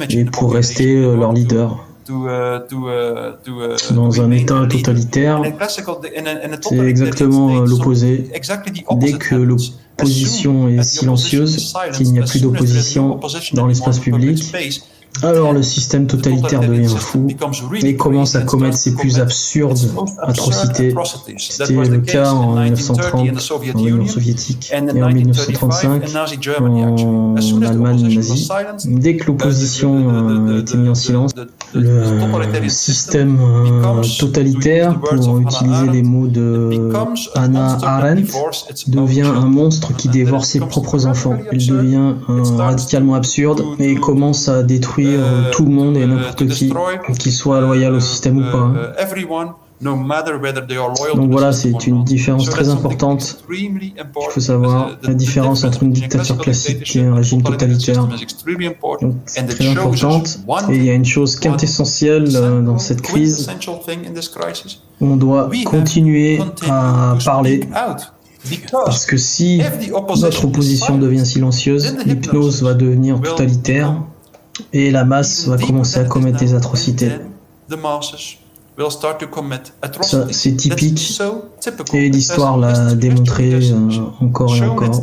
et pour rester leur leader. Dans un État totalitaire, c'est exactement l'opposé. Dès que l'opposition est silencieuse, qu'il n'y a plus d'opposition dans l'espace public, Alors le système totalitaire devient fou et commence à commettre ses plus absurdes atrocités. C'était le cas en 1930 en Union soviétique et en 1935 en Allemagne nazie. Dès que l'opposition a été mise en silence, le système totalitaire, pour utiliser les mots de Hannah Arendt, devient un monstre qui dévore ses propres enfants. Il devient radicalement absurde et commence à détruire tout le monde et n'importe qui, qu'il soit loyal au système ou pas. Donc voilà, c'est une différence très importante. Il faut savoir la différence entre une dictature classique et un régime totalitaire. Donc c'est très importante. Et il y a une chose quintessentielle dans cette crise. On doit continuer à parler. Parce que si notre opposition devient silencieuse, l'hypnose va devenir totalitaire et la masse va commencer à commettre des atrocités. Ça, c'est typique et l'histoire l'a démontré encore et encore.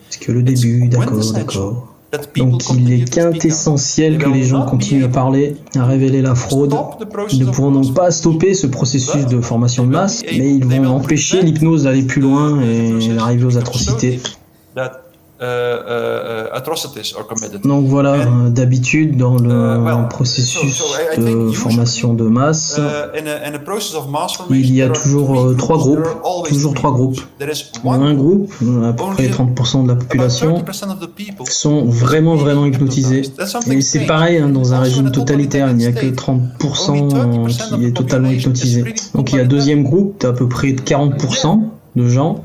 C'est que le début, d'accord. Donc il est quintessentiel que les gens continuent à parler, à révéler la fraude. Ils ne pourront donc pas stopper ce processus de formation de masse, mais ils vont empêcher l'hypnose d'aller plus loin et d'arriver aux atrocités. Donc voilà, d'habitude dans le processus de formation de masse, il y a toujours trois groupes. Un groupe, à peu près 30% de la population, sont vraiment hypnotisés. Et c'est pareil dans un régime totalitaire, il n'y a que 30% qui est totalement hypnotisé. Donc il y a un deuxième groupe d'à peu près 40% de gens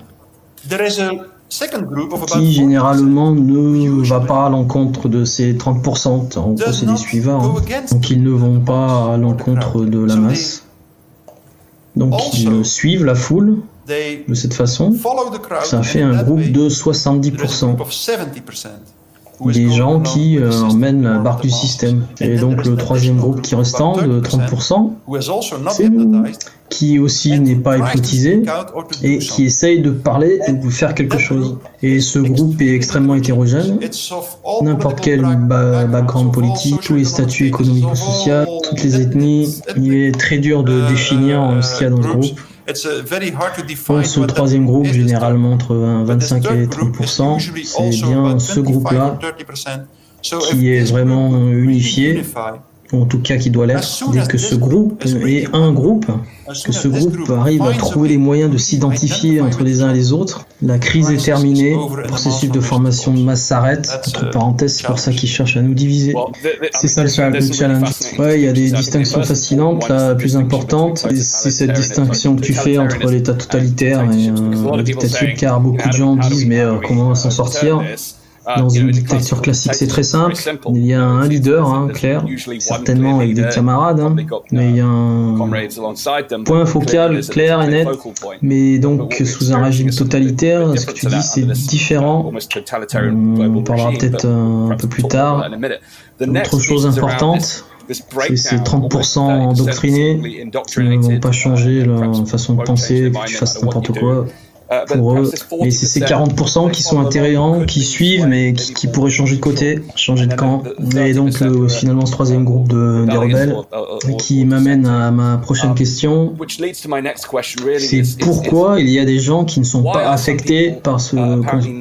qui généralement ne va pas à l'encontre de ces 30%. En gros, c'est des suivants, donc ils ne vont pas à l'encontre de la masse. Donc ils suivent la foule de cette façon. Ça fait un groupe de 70%. Des gens qui emmènent la barque du système. Et donc le troisième groupe qui est restant, de 30%, c'est nous, qui aussi n'est pas hypnotisé et qui essaye de parler et de faire quelque chose. Et ce groupe est extrêmement hétérogène. N'importe quel background politique, tous les statuts économiques ou sociaux, toutes les ethnies, il est très dur de définir ce qu'il y a dans ce groupe. Pour ce troisième groupe, généralement entre 25 et 30%, c'est bien ce groupe-là qui est vraiment unifié, ou en tout cas qui doit l'être. Dès que ce groupe est un groupe, que ce groupe arrive à trouver les moyens de s'identifier entre les uns et les autres, la crise est terminée, le processus de formation de masse s'arrête. Entre parenthèses, c'est pour ça qu'ils cherchent à nous diviser. C'est ça le challenge. Ouais, il y a des distinctions fascinantes. La plus importante, c'est cette distinction que tu fais entre l'état totalitaire et la dictature, car beaucoup de gens disent mais comment s'en sortir? Dans une dictature classique, c'est très simple. Il y a un leader, clair, certainement avec des camarades, mais il y a un point focal clair et net. Mais donc, sous un régime totalitaire, ce que tu dis, c'est différent. On parlera peut-être un peu plus tard. Autre chose importante, c'est ces 30% endoctrinés qui ne vont pas changer leur façon de penser, que tu fasses n'importe quoi. Pour eux, et c'est ces 40% qui sont intéressants, qui suivent, mais qui pourraient changer de côté, changer de camp. Et donc finalement ce troisième groupe des rebelles, qui m'amène à ma prochaine question, c'est pourquoi il y a des gens qui ne sont pas affectés par ce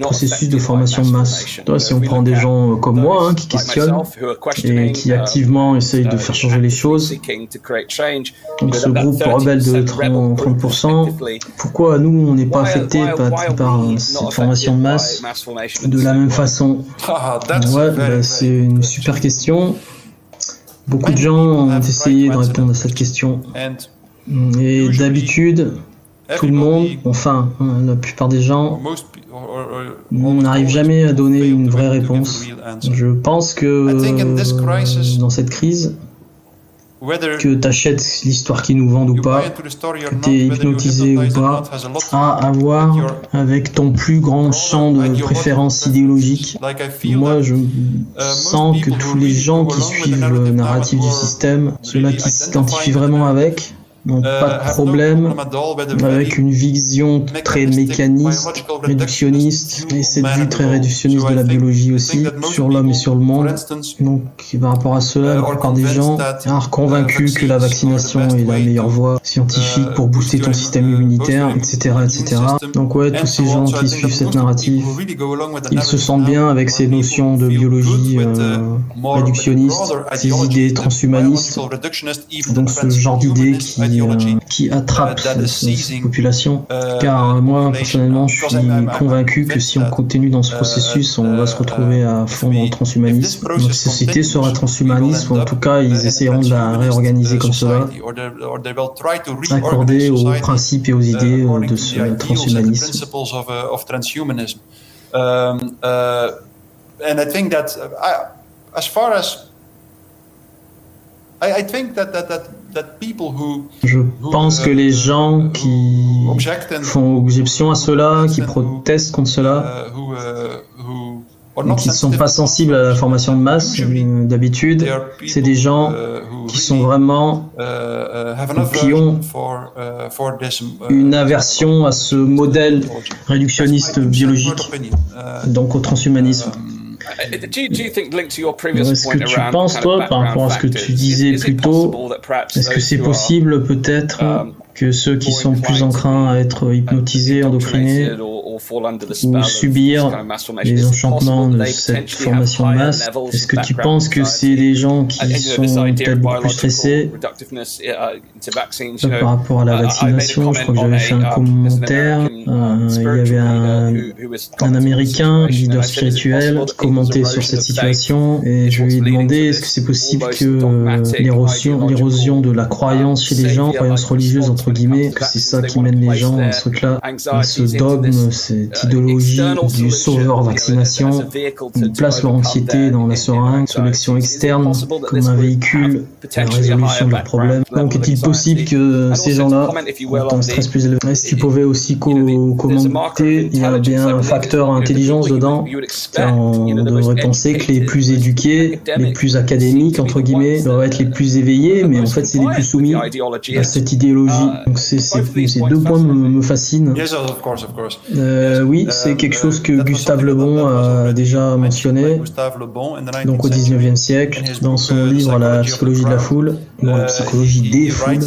processus de formation de masse. Si on prend des gens comme moi, qui questionnent, et qui activement essayent de faire changer les choses, donc ce groupe rebelle de 30%, pourquoi nous on n'est pas affectés par cette formation de masse de la même façon? C'est une super question. Beaucoup de gens ont essayé de répondre à cette question. Et d'habitude, tout le monde, enfin la plupart des gens, n'arrivent jamais à donner une vraie réponse. Je pense que dans cette crise, que tu achètes l'histoire qu'ils nous vendent ou pas, que tu es hypnotisé ou pas, a à voir avec ton plus grand champ de préférence idéologique. Moi, je sens que tous les gens qui suivent le narratif du système, ceux-là qui s'identifient vraiment avec, n'ont pas de problème avec une vision très mécaniste, réductionniste, et cette vue très réductionniste de la biologie aussi, sur l'homme et sur le monde. Donc, par rapport à cela, la plupart des gens sont convaincus que la vaccination est la meilleure voie scientifique pour booster ton système immunitaire, etc., etc. Donc ouais, tous ces gens qui suivent cette narrative, ils se sentent bien avec ces notions de biologie réductionniste, ces idées transhumanistes, donc ce genre d'idées qui attrape cette population. Car moi, personnellement, je suis convaincu que si on continue dans ce processus, on va se retrouver à fond dans le transhumanisme. Notre société sera transhumaniste, ou en tout cas, ils essaieront de la réorganiser comme cela, accordée aux principes et aux idées de ce transhumanisme. And I think that as far as I think that people who je pense que les gens qui font objection à cela, qui protestent contre cela, et qui ne sont pas sensibles à la formation de masse, d'habitude, c'est des gens qui sont vraiment, qui ont une aversion à ce modèle réductionniste biologique, donc au transhumanisme. Est-ce que tu penses, toi, par rapport à ce que tu disais plus tôt, est-ce que c'est possible peut-être que ceux qui sont plus enclins à être hypnotisés, endocrinés, ou subir les enchantements de cette formation de masse, est-ce que tu penses que c'est des gens qui sont peut-être beaucoup plus stressés par rapport à la vaccination? Je crois que j'avais fait un commentaire, il y avait un Américain, leader spirituel, qui commentait sur cette situation, et je lui ai demandé est-ce que c'est possible que l'érosion de la croyance chez les gens, croyance religieuse entre guillemets, que c'est ça qui mène les gens à ce truc-là, à ce dogme, cette idéologie du sauveur vaccination. Ils placent leur anxiété dans la seringue, sous l'action externe, comme un véhicule à la résolution de leurs problèmes. Donc est-il possible que ces gens-là ont un stress plus élevé? Et si tu pouvais aussi commenter, il y a bien un facteur intelligence dedans, car on devrait penser que les plus éduqués, les plus académiques, entre guillemets, doivent être les plus éveillés, mais en fait c'est les plus soumis à cette idéologie. Donc ces deux points me fascinent. Oui, c'est quelque chose que Gustave Le Bon a déjà mentionné, donc au 19e siècle, dans son livre La psychologie de la foule, la psychologie des foules,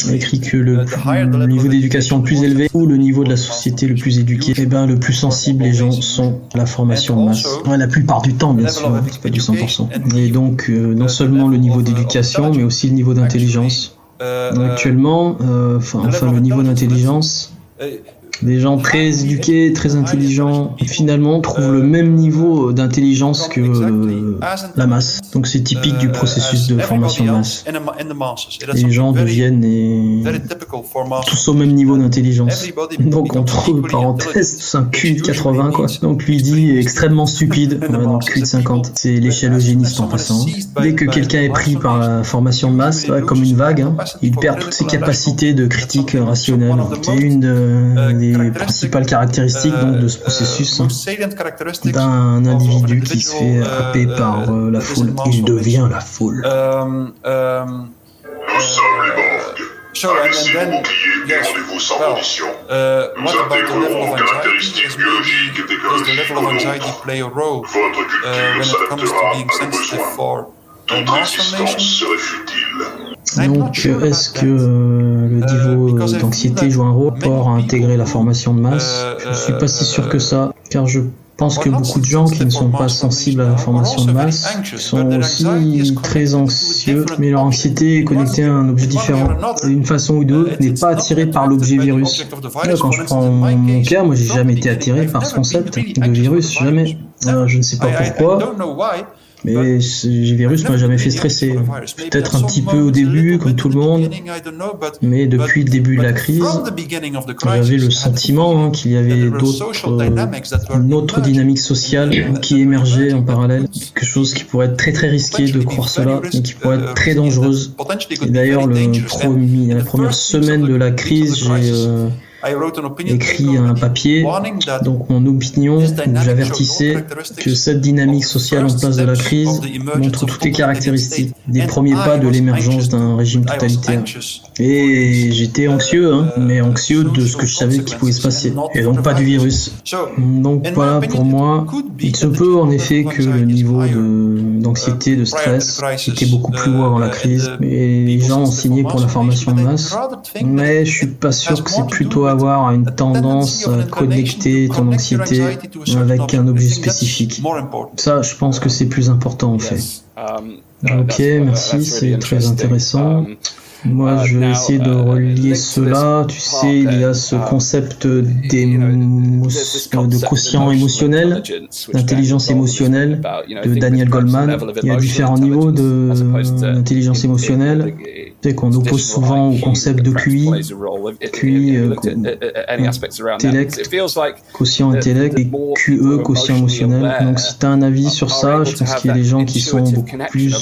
il écrit que le niveau d'éducation le plus élevé ou le niveau de la société le plus éduqué, le plus sensible les gens sont à la formation de masse. Ouais, la plupart du temps, bien sûr, c'est pas du 100%. Et donc, non seulement le niveau d'éducation, mais aussi le niveau d'intelligence. Actuellement, le niveau d'intelligence, des gens très éduqués, très intelligents, finalement trouvent le même niveau d'intelligence que la masse. Donc c'est typique du processus de formation de masse. Les gens deviennent tous au même niveau d'intelligence. Donc entre parenthèses, c'est un QI de 80 quoi. Donc lui dit extrêmement stupide, donc QI de 50. C'est l'échelle eugéniste en passant. Dès que quelqu'un est pris par la formation de masse, comme une vague, il perd toutes ses capacités de critique rationnelle. C'est une des principales caractéristiques donc, de ce processus d'un individu qui se fait happer par la foule. Il devient la foule. So, and then, yes, what about the level of anxiety? Does the level of anxiety play a role when it comes to being sensitive for mass formation? Donc, est-ce que le niveau d'anxiété joue un rôle pour intégrer la formation de masse? Je ne suis pas si sûr que ça, car je pense que beaucoup de gens qui ne sont pas sensibles à la formation de masse sont aussi très anxieux, mais leur anxiété est connectée à un objet différent. D'une façon ou d'une autre, n'est pas attirée par l'objet virus. Là, quand je prends mon cas, moi j'ai jamais été attiré par ce concept de virus, jamais. Je ne sais pas pourquoi. Mais le virus m'a jamais fait stresser. Peut-être un petit peu au début, comme tout le monde, mais depuis le début de la crise, j'avais le sentiment qu'il y avait une autre dynamique sociale qui émergeait en parallèle. Quelque chose qui pourrait être très très risqué de croire cela, et qui pourrait être très dangereuse. Et d'ailleurs, la première semaine de la crise, écrit un papier, donc mon opinion, où j'avertissais que cette dynamique sociale en place de la crise montre toutes les caractéristiques des premiers pas de l'émergence d'un régime totalitaire. Et j'étais anxieux, mais anxieux de ce que je savais qui pouvait se passer, et donc pas du virus. Donc voilà, pour moi, il se peut en effet que le niveau d'anxiété, de stress était beaucoup plus haut avant la crise, et les gens ont signé pour la formation de masse, mais je suis pas sûr que c'est plutôt avoir une tendance à connecter ton anxiété avec un objet spécifique. Ça, je pense que c'est plus important en fait. Ok, merci, c'est très intéressant. Moi, je vais essayer de relier cela. Tu sais, il y a ce concept de quotient émotionnel, d'intelligence émotionnelle de Daniel Goleman. Il y a différents niveaux d'intelligence émotionnelle. Tu sais qu'on oppose souvent au concept de QI, intellect, quotient intellect, et QE, quotient émotionnel. Donc si tu as un avis sur ça, je pense qu'il y a des gens qui sont beaucoup plus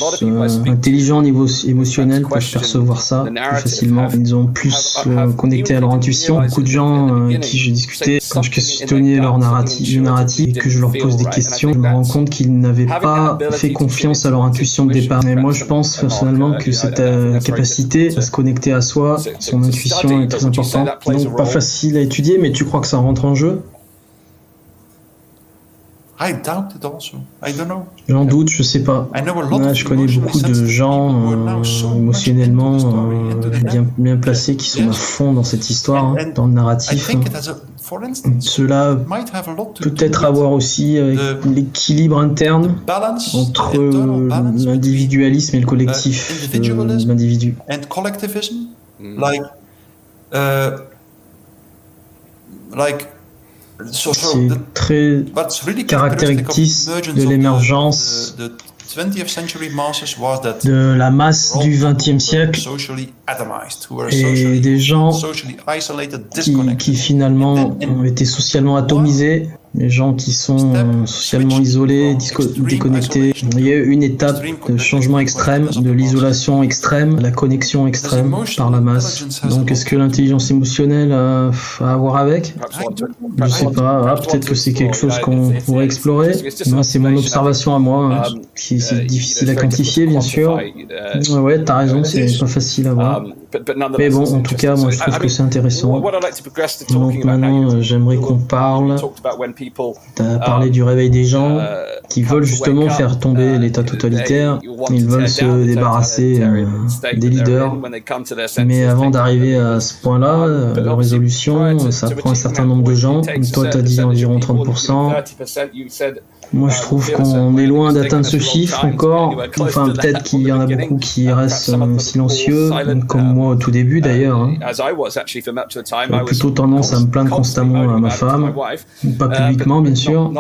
intelligents au niveau émotionnel peuvent percevoir ça plus facilement. Ils ont plus connecté à leur intuition. Beaucoup de gens avec qui j'ai discuté, quand je questionnais leur narrative et que je leur pose des questions, je me rends compte qu'ils n'avaient pas fait confiance à leur intuition de départ. Mais moi, je pense personnellement que cette capacité à se connecter à soi, son intuition est très importante. Donc pas facile à étudier, mais tu crois que ça rentre en jeu? J'en doute, je sais pas. Je connais beaucoup de gens émotionnellement bien placés qui sont à fond dans cette histoire, dans le narratif. Cela peut-être avoir aussi l'équilibre interne entre l'individualisme et le collectif de l'individu. C'est très caractéristique de l'émergence de la masse du XXe siècle et des gens qui finalement ont été socialement atomisés, les gens qui sont socialement isolés, déconnectés. Il y a eu une étape de changement extrême, de l'isolation extrême, la connexion extrême par la masse. Donc est-ce que l'intelligence émotionnelle a à voir avec? Je sais pas, peut-être que c'est quelque chose qu'on pourrait explorer. Moi, c'est mon observation à moi, c'est difficile à quantifier bien sûr. Ouais, t'as raison, c'est pas facile à voir. Mais bon, en tout cas, moi je trouve que c'est intéressant. Donc maintenant, j'aimerais qu'on parle. Tu as parlé du réveil des gens qui veulent justement faire tomber l'État totalitaire. Ils veulent se débarrasser des leaders. Mais avant d'arriver à ce point-là, de résolution, ça prend un certain nombre de gens. Toi, tu as dit environ 30%. Moi, je trouve qu'on est loin d'atteindre ce chiffre encore. Enfin, peut-être qu'il y en a beaucoup qui restent silencieux, comme moi au tout début d'ailleurs. J'ai plutôt tendance à me plaindre constamment à ma femme, pas publiquement bien sûr.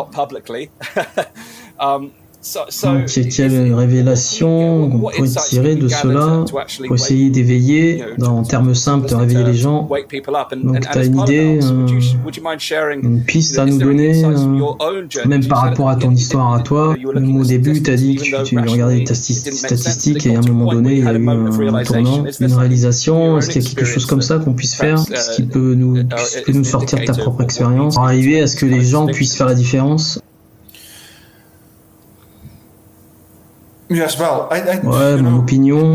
Donc, quelle révélation qu'on pourrait tirer de cela pour essayer d'éveiller, en termes simples, de réveiller les gens. Donc, tu as une idée, une piste à nous donner, même par rapport à ton histoire à toi. Même au début, tu as dit que tu regardais les statistiques et à un moment donné, il y a eu un tournant, une réalisation. Est-ce qu'il y a quelque chose comme ça qu'on puisse faire? Ce qui peut nous sortir de ta propre expérience, pour arriver à ce que les gens puissent faire la différence? Ouais, mon opinion,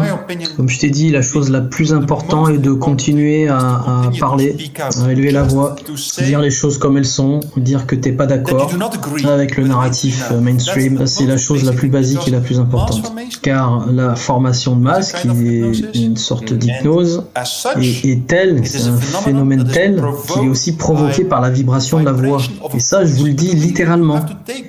comme je t'ai dit, la chose la plus importante est de continuer à parler, à élever la voix, dire les choses comme elles sont, dire que t'es pas d'accord avec le narratif mainstream. C'est la chose la plus basique et la plus importante. Car la formation de masse, qui est une sorte d'hypnose, est telle, c'est un phénomène tel qu'il est aussi provoqué par la vibration de la voix. Et ça, je vous le dis littéralement.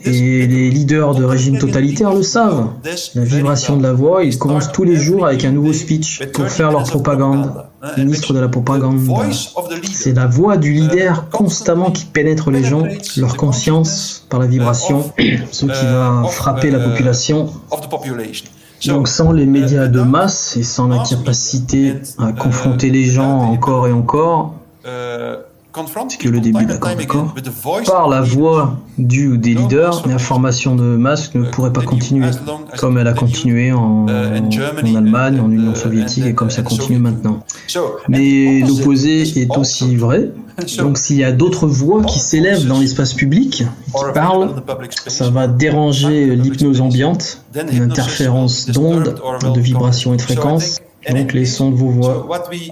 Et les leaders de régimes totalitaires le savent. La vibration de la voix, ils commencent tous les jours avec un nouveau speech pour faire leur propagande. Ministre de la propagande. C'est la voix du leader constamment qui pénètre les gens, leur conscience par la vibration, ce qui va frapper la population. Donc sans les médias de masse et sans la capacité à confronter les gens encore et encore, c'est que le début, d'accord. Par la voix du ou des leaders, la formation de masse ne pourrait pas continuer, comme elle a continué en Allemagne, en Union soviétique, et comme ça continue maintenant. Mais l'opposé est aussi vrai. Donc s'il y a d'autres voix qui s'élèvent dans l'espace public, qui parlent, ça va déranger l'hypnose ambiante, une interférence d'ondes, de vibrations et de fréquences. Donc les sons de vos voix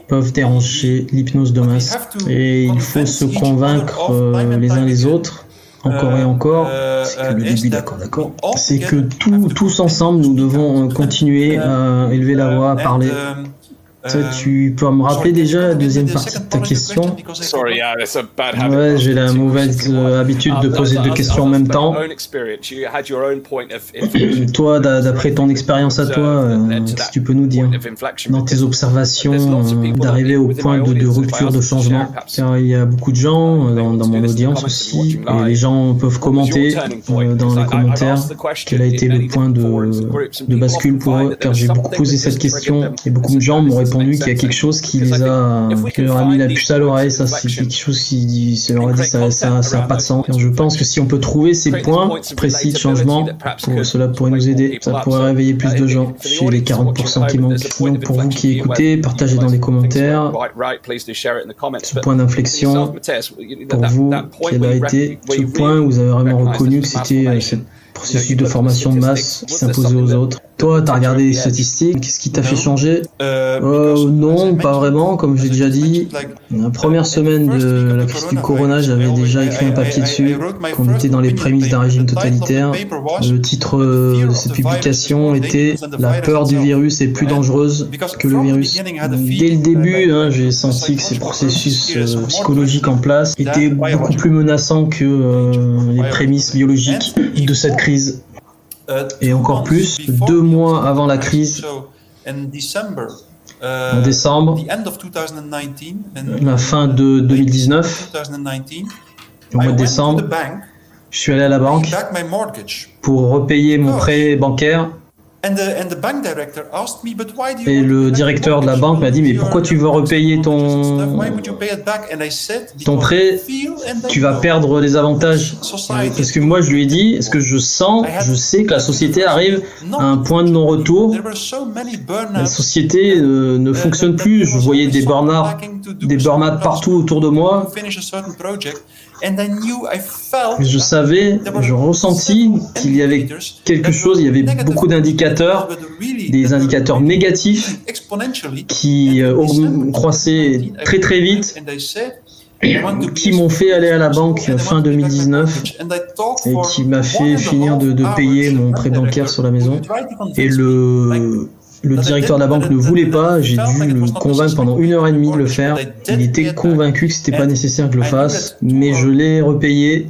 peuvent déranger l'hypnose de masse. Et il faut se convaincre les uns les autres, encore et encore, c'est que le début, d'accord, c'est que tous ensemble, nous devons continuer à élever la voix, à parler. Tu peux me rappeler déjà la deuxième partie de ta question? Ouais, j'ai la mauvaise habitude de poser deux questions en même temps. Toi, d'après ton expérience à toi, qu'est-ce que tu peux nous dire dans tes observations d'arriver au point de rupture, de changement? Car il y a beaucoup de gens dans mon audience aussi, et les gens peuvent commenter dans les commentaires quel a été le point de bascule pour eux, car j'ai beaucoup posé cette question et beaucoup de gens m'ont répondu qu'il y a quelque chose qui leur a mis la puce à l'oreille. Ça, c'est quelque chose qui leur a dit ça n'a pas de sens. Je pense que si on peut trouver ces points précis de changement, cela pourrait nous aider. Ça pourrait réveiller plus de gens chez les 40% qui manquent. Donc pour vous qui écoutez, partagez dans les commentaires ce point d'inflexion pour vous, quel a été ce point où vous avez vraiment reconnu que c'était ce processus de formation de masse qui s'imposait aux autres. Toi, t'as regardé les statistiques, qu'est-ce qui t'a fait changer? Non, pas vraiment, comme j'ai déjà dit. La première semaine de la crise du corona, j'avais déjà écrit un papier dessus, qu'on était dans les prémices d'un régime totalitaire. Le titre de cette publication était « La peur du virus est plus dangereuse que le virus ». Dès le début, j'ai senti que ces processus psychologiques en place étaient beaucoup plus menaçants que les prémices biologiques de cette crise. Et encore plus, 2 mois avant la crise, en décembre, la fin de 2019, au mois de décembre, je suis allé à la banque pour repayer mon prêt bancaire. Et le directeur de la banque m'a dit « Mais pourquoi tu veux repayer ton prêt? Tu vas perdre les avantages. » Parce que moi je lui ai dit « Est-ce que je sais que la société arrive à un point de non-retour. La société ne fonctionne plus. Je voyais des burn-out partout autour de moi. Je savais, je ressentis qu'il y avait quelque chose, il y avait beaucoup d'indicateurs, des indicateurs négatifs qui croissaient très très vite, qui m'ont fait aller à la banque fin 2019 et qui m'a fait finir de payer mon prêt bancaire sur la maison. Et le directeur de la banque ne voulait pas, j'ai dû le convaincre pendant 1h30 de le faire. Il était convaincu que c'était pas nécessaire que je le fasse, mais je l'ai repayé.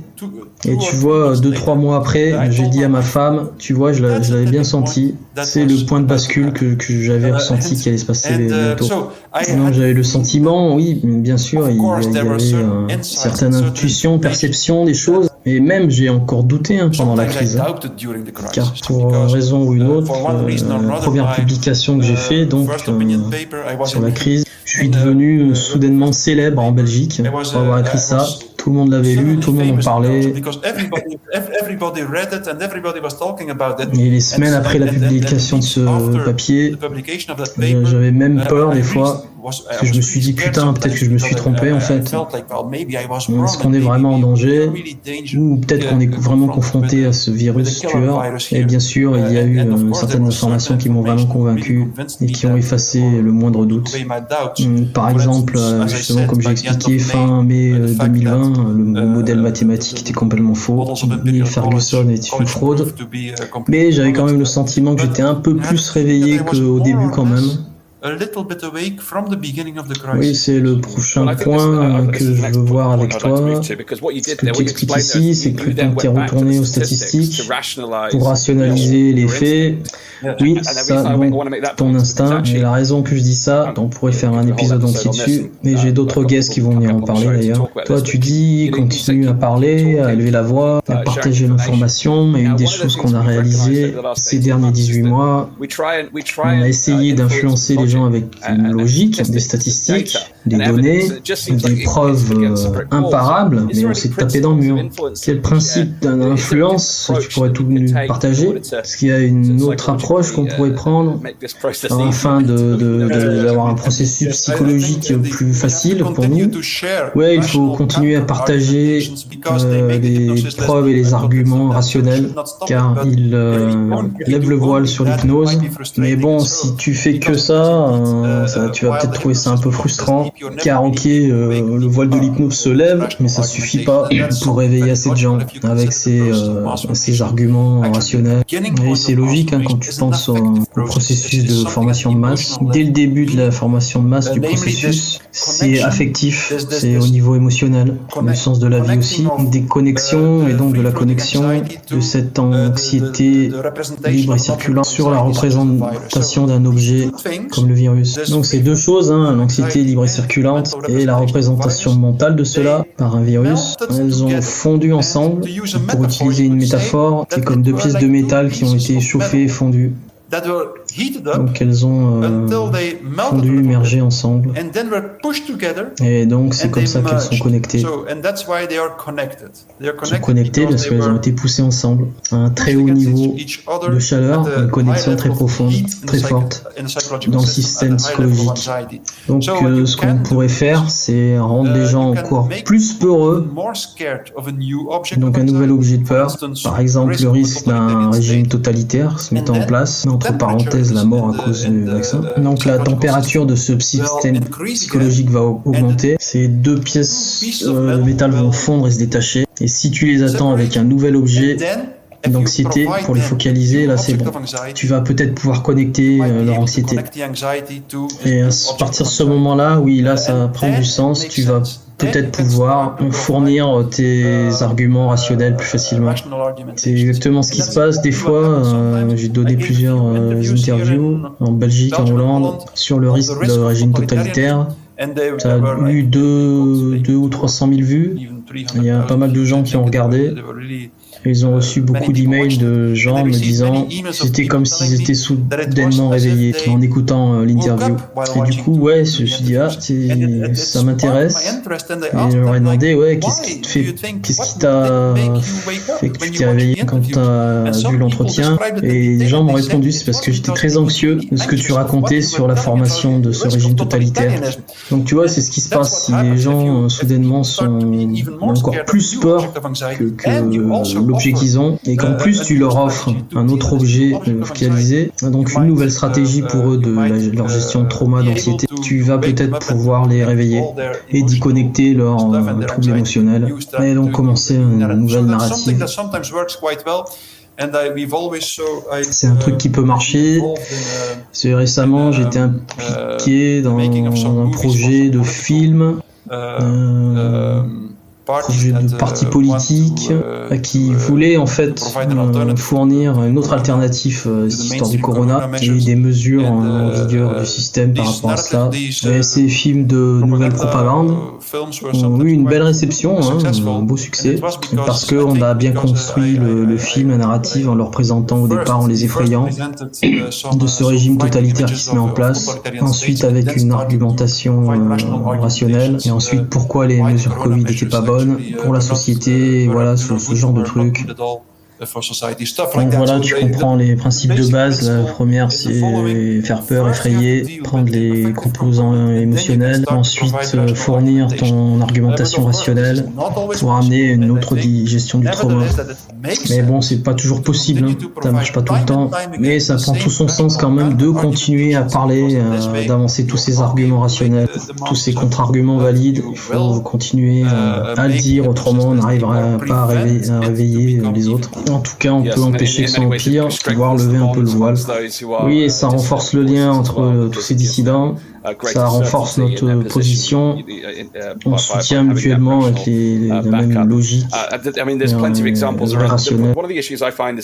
Et tu vois, 2-3 mois après, j'ai dit à ma femme, tu vois, je l'avais bien senti. C'est le point de bascule que j'avais ressenti qui allait se passer bientôt. Non, j'avais le sentiment, oui, bien sûr, il y avait une certaine intuition, perception des choses. Et même, j'ai encore douté pendant la crise. Car pour une raison ou une autre, la première publication que j'ai faite, donc, sur la crise, je suis devenu soudainement célèbre en Belgique pour avoir écrit ça. Tout le monde l'avait lu, tout le monde en parlait. Et les semaines après la publication de ce papier, j'avais même peur des fois, parce que je me suis dit putain, peut-être que je me suis trompé en fait. Est-ce qu'on est vraiment en danger? Ou peut-être qu'on est vraiment confronté à ce virus tueur? Et bien sûr, il y a eu certaines informations qui m'ont vraiment convaincu et qui ont effacé le moindre doute. Par exemple, justement, comme j'ai expliqué, fin mai 2020, le modèle mathématique était complètement faux. Neil Ferguson était une fraude. Mais j'avais quand même le sentiment que j'étais un peu plus réveillé qu'au début quand même. Oui, c'est le prochain point que je veux voir avec toi. Ce que tu expliques ici, c'est que tu es retourné aux statistiques pour rationaliser les faits. Oui, ça, bon, ton instinct. Et la raison que je dis ça, on pourrait faire un épisode entier dessus, mais j'ai d'autres guests qui vont venir en parler d'ailleurs. Toi, tu dis, continue à parler, à élever la voix, à partager l'information, et une des choses qu'on a réalisées ces derniers 18 mois, on a essayé d'influencer les gens avec une logique, des statistiques, des données, des preuves imparables, mais on s'est tapé dans le mur. Quel principe d'influence tu pourrais tout partager? Est-ce qu'il y a une autre approche qu'on pourrait prendre afin d'avoir un processus psychologique plus facile pour nous? Ouais, il faut continuer à partager les preuves et les arguments rationnels, car il lève le voile sur l'hypnose. Mais bon, si tu fais que ça, tu vas peut-être trouver ça un peu frustrant, car ok, le voile de l'hypnose se lève, mais ça suffit pas pour réveiller assez de gens avec ces arguments rationnels. Et c'est logique hein, quand tu penses au processus de formation de masse. Dès le début de la formation de masse du processus, c'est affectif, c'est au niveau émotionnel, le sens de la vie aussi, des connexions et donc de la connexion de cette anxiété libre et circulante sur la représentation d'un objet comme le virus. Donc c'est deux choses, hein, l'anxiété libre et circulante et la représentation mentale de cela par un virus. Elles ont fondu ensemble. Pour utiliser une métaphore, c'est comme deux pièces de métal qui ont été chauffées et fondues. Donc elles ont fondu, mergé ensemble. Et donc c'est comme ça qu'elles sont connectées. Elles sont connectées parce qu'elles ont été poussées ensemble à un très haut niveau de chaleur, une connexion très profonde, très forte dans le système psychologique. Donc ce qu'on pourrait faire, c'est rendre les gens encore plus peureux. Donc un nouvel objet de peur, par exemple le risque d'un régime totalitaire se mettant en place, entre parenthèses la mort à cause du vaccin. Donc la température de ce système psychologique va augmenter. Ces deux pièces de métal vont fondre et se détacher. Et si tu les attends avec un nouvel objet d'anxiété pour les focaliser, là c'est bon. Tu vas peut-être pouvoir connecter leur anxiété. Et à partir de ce moment-là, oui, là ça prend du sens. Tu vas peut-être pouvoir fournir tes arguments rationnels plus facilement. C'est exactement ce qui se passe. Des fois, j'ai donné plusieurs interviews en Belgique, en Hollande, sur le risque de régime totalitaire. Ça a eu 200 ou 300 000 vues. Il y a pas mal de gens qui ont regardé. Ils ont reçu beaucoup d'emails de gens me disant c'était comme s'ils étaient soudainement réveillés en écoutant l'interview. Et du coup, ouais, je me suis dit, ça m'intéresse. Et je leur ai demandé, ouais, qu'est-ce qui t'a fait que tu t'es réveillé quand tu as vu l'entretien? Et les gens m'ont répondu, c'est parce que j'étais très anxieux de ce que tu racontais sur la formation de ce régime totalitaire. Donc tu vois, c'est ce qui se passe si les gens soudainement ont encore plus peur que l'objet qu'ils ont, et qu'en plus tu leur offres un autre objet focalisé, donc une nouvelle stratégie pour eux de leur gestion de trauma, d'anxiété, tu vas peut-être pouvoir les réveiller et d'y connecter leurs troubles émotionnels et donc commencer une nouvelle narrative. C'est un truc qui peut marcher. Récemment, j'étais impliqué dans un projet de film. Projet de parti politique qui voulait en fait fournir une autre alternative à cette histoire du corona et des mesures en vigueur du système par rapport à cela. Et ces films de nouvelle propagande ont eu une belle réception, un beau succès, parce qu'on a bien construit le film, la narrative, en leur présentant au départ, en les effrayant de ce régime totalitaire qui se met en place, ensuite avec une argumentation rationnelle, et ensuite pourquoi les mesures Covid n'étaient pas bonnes pour la société, voilà, ce genre de trucs. Donc voilà, tu comprends les principes de base. La première, c'est faire peur, effrayer, prendre les composants émotionnels, ensuite fournir ton argumentation rationnelle pour amener une autre gestion du trauma. Mais bon, c'est pas toujours possible, ça marche pas tout le temps, mais ça prend tout son sens quand même de continuer à parler, d'avancer tous ces arguments rationnels, tous ces contre-arguments valides. Il faut continuer à le dire, autrement on n'arrivera pas à réveiller les autres. En tout cas, on peut empêcher que ça empire, voire lever un peu le voile. Oui, et ça renforce le lien entre tous ces dissidents, ça renforce notre position, on soutient mutuellement avec la même logique. rationnel.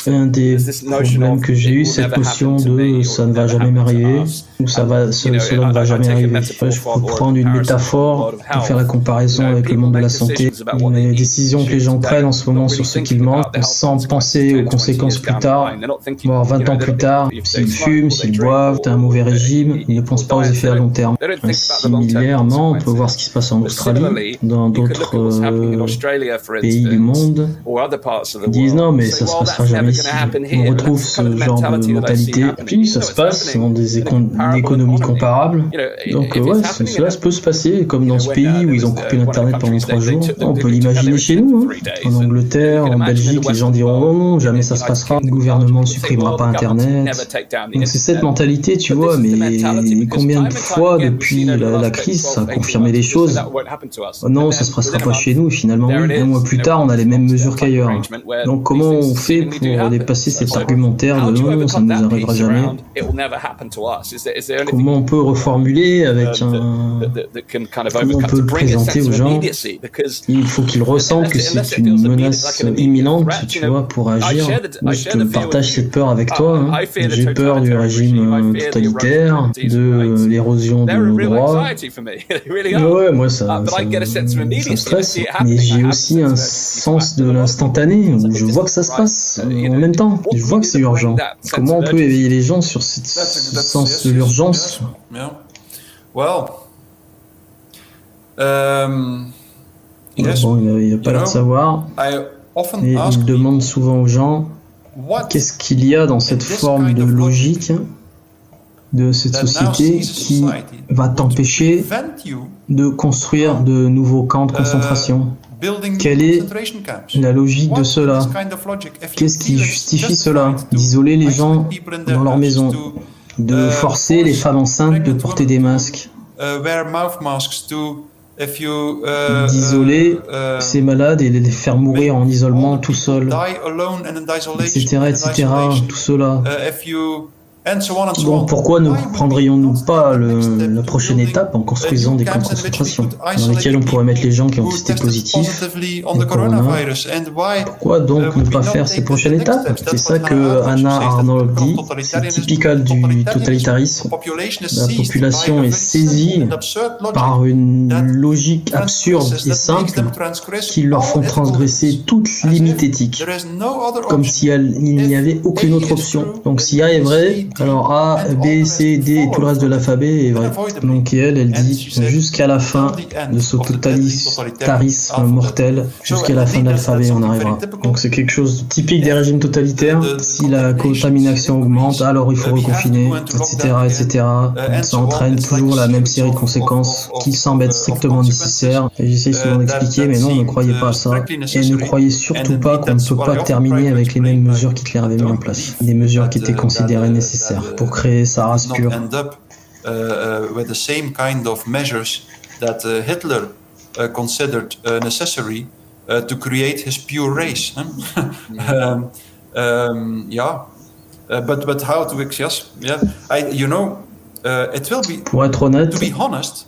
Un des problèmes que j'ai eu, cette notion de ça ne va jamais m'arriver, ou cela ne va jamais arriver. Je peux prendre une métaphore pour faire la comparaison avec le monde de la santé. Les décisions que les gens prennent en ce moment sur ce qu'ils mangent, sans penser aux conséquences plus tard, voire 20 ans plus tard, s'ils fument, s'ils boivent, t'as un mauvais régime, ils ne pensent pas aux effets à long terme. Similairement, on peut voir ce qui se passe en Australie, dans d'autres pays du monde. Ils disent non, mais ça se passera jamais ici. On retrouve ce genre de mentalité. Puis ça se passe dans des économies comparables. Donc ouais, cela peut se passer, comme dans ce pays où ils ont coupé l'internet pendant 3 jours. On peut l'imaginer chez nous, hein. En Angleterre, en Belgique, les gens diront oh non, jamais ça se passera. Le gouvernement ne supprimera pas internet. Donc c'est cette mentalité, tu vois, mais combien de fois depuis la crise ça a confirmé les choses. Oh non, ça se passera pas chez nous finalement. Un mois plus tard, on a les mêmes mesures qu'ailleurs. Donc comment on fait pour dépasser cet argumentaire de non, ça ne nous arrivera jamais? Comment on peut reformuler avec comment on peut le présenter aux gens? Il faut qu'ils ressentent que c'est une menace imminente, tu vois, pour agir. Moi, je te partage cette peur avec toi. Hein. J'ai peur du régime totalitaire, de l'érosion de nos droits. Ouais, moi, ça me stresse. Mais j'ai aussi un sens de l'instantané, où je vois que ça se passe en même temps. Je vois que c'est urgent. Comment on peut éveiller les gens sur ce sens de l'urgence? Bon, il n'a pas l'air de savoir. Et il demande souvent aux gens qu'est-ce qu'il y a dans cette forme de logique de cette société qui va t'empêcher de construire de nouveaux camps de concentration. Quelle est la logique de cela? Qu'est-ce qui justifie cela? D'isoler les gens dans leur maison, de forcer les femmes enceintes de porter des masques, d'isoler ces malades et les faire mourir en isolement tout seuls, etc., etc., tout cela. Donc pourquoi ne prendrions-nous pas la prochaine étape en construisant des camps de concentration dans lesquels on pourrait mettre les gens qui ont testé positif au corona? Pourquoi donc ne pas faire cette prochaine étape? C'est ça que Hannah Arnold dit, c'est typical du totalitarisme. La population est saisie par une logique absurde et simple qui leur font transgresser toute limite éthique, comme si il n'y avait aucune autre option. Donc si A est vrai, alors A, B, C, D et tout le reste de l'alphabet est vrai. Donc elle dit jusqu'à la fin de ce totalitarisme mortel, jusqu'à la fin de l'alphabet on arrivera. Donc c'est quelque chose de typique des régimes totalitaires. Si la contamination augmente, alors il faut reconfiner, etc., etc. Ça entraîne toujours la même série de conséquences qui semblent être strictement nécessaires. Et j'essaie souvent d'expliquer, mais non, ne croyez pas à ça. Et ne croyez surtout pas qu'on ne peut pas terminer avec les mêmes mesures qu'Hitler avait mis en place. Des mesures qui étaient considérées nécessaires pour créer sa race pure. With the same kind of measures that Hitler considered necessary to create his pure race. But how to yes, yeah. It will be. Pour être honnête, to be honest.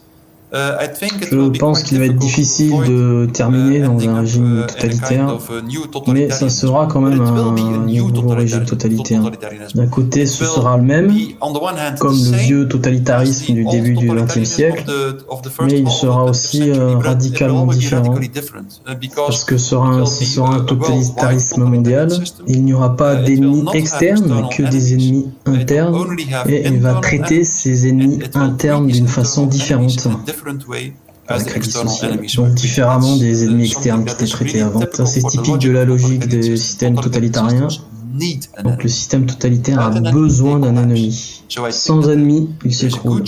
Je pense qu'il va être difficile de terminer dans un régime totalitaire, mais ça sera quand même un nouveau régime totalitaire. D'un côté, ce sera le même, comme le vieux totalitarisme du début du XXe siècle, mais il sera aussi radicalement différent, parce que ce sera un totalitarisme mondial. Il n'y aura pas d'ennemis externes, que des ennemis internes, et il va traiter ses ennemis internes d'une façon différente. Avec la crise sociale, donc différemment des ennemis externes qui étaient traités avant. Ça, c'est typique de la logique des systèmes totalitariens. Donc le système totalitaire a besoin d'un ennemi. Sans ennemi, il s'écroule.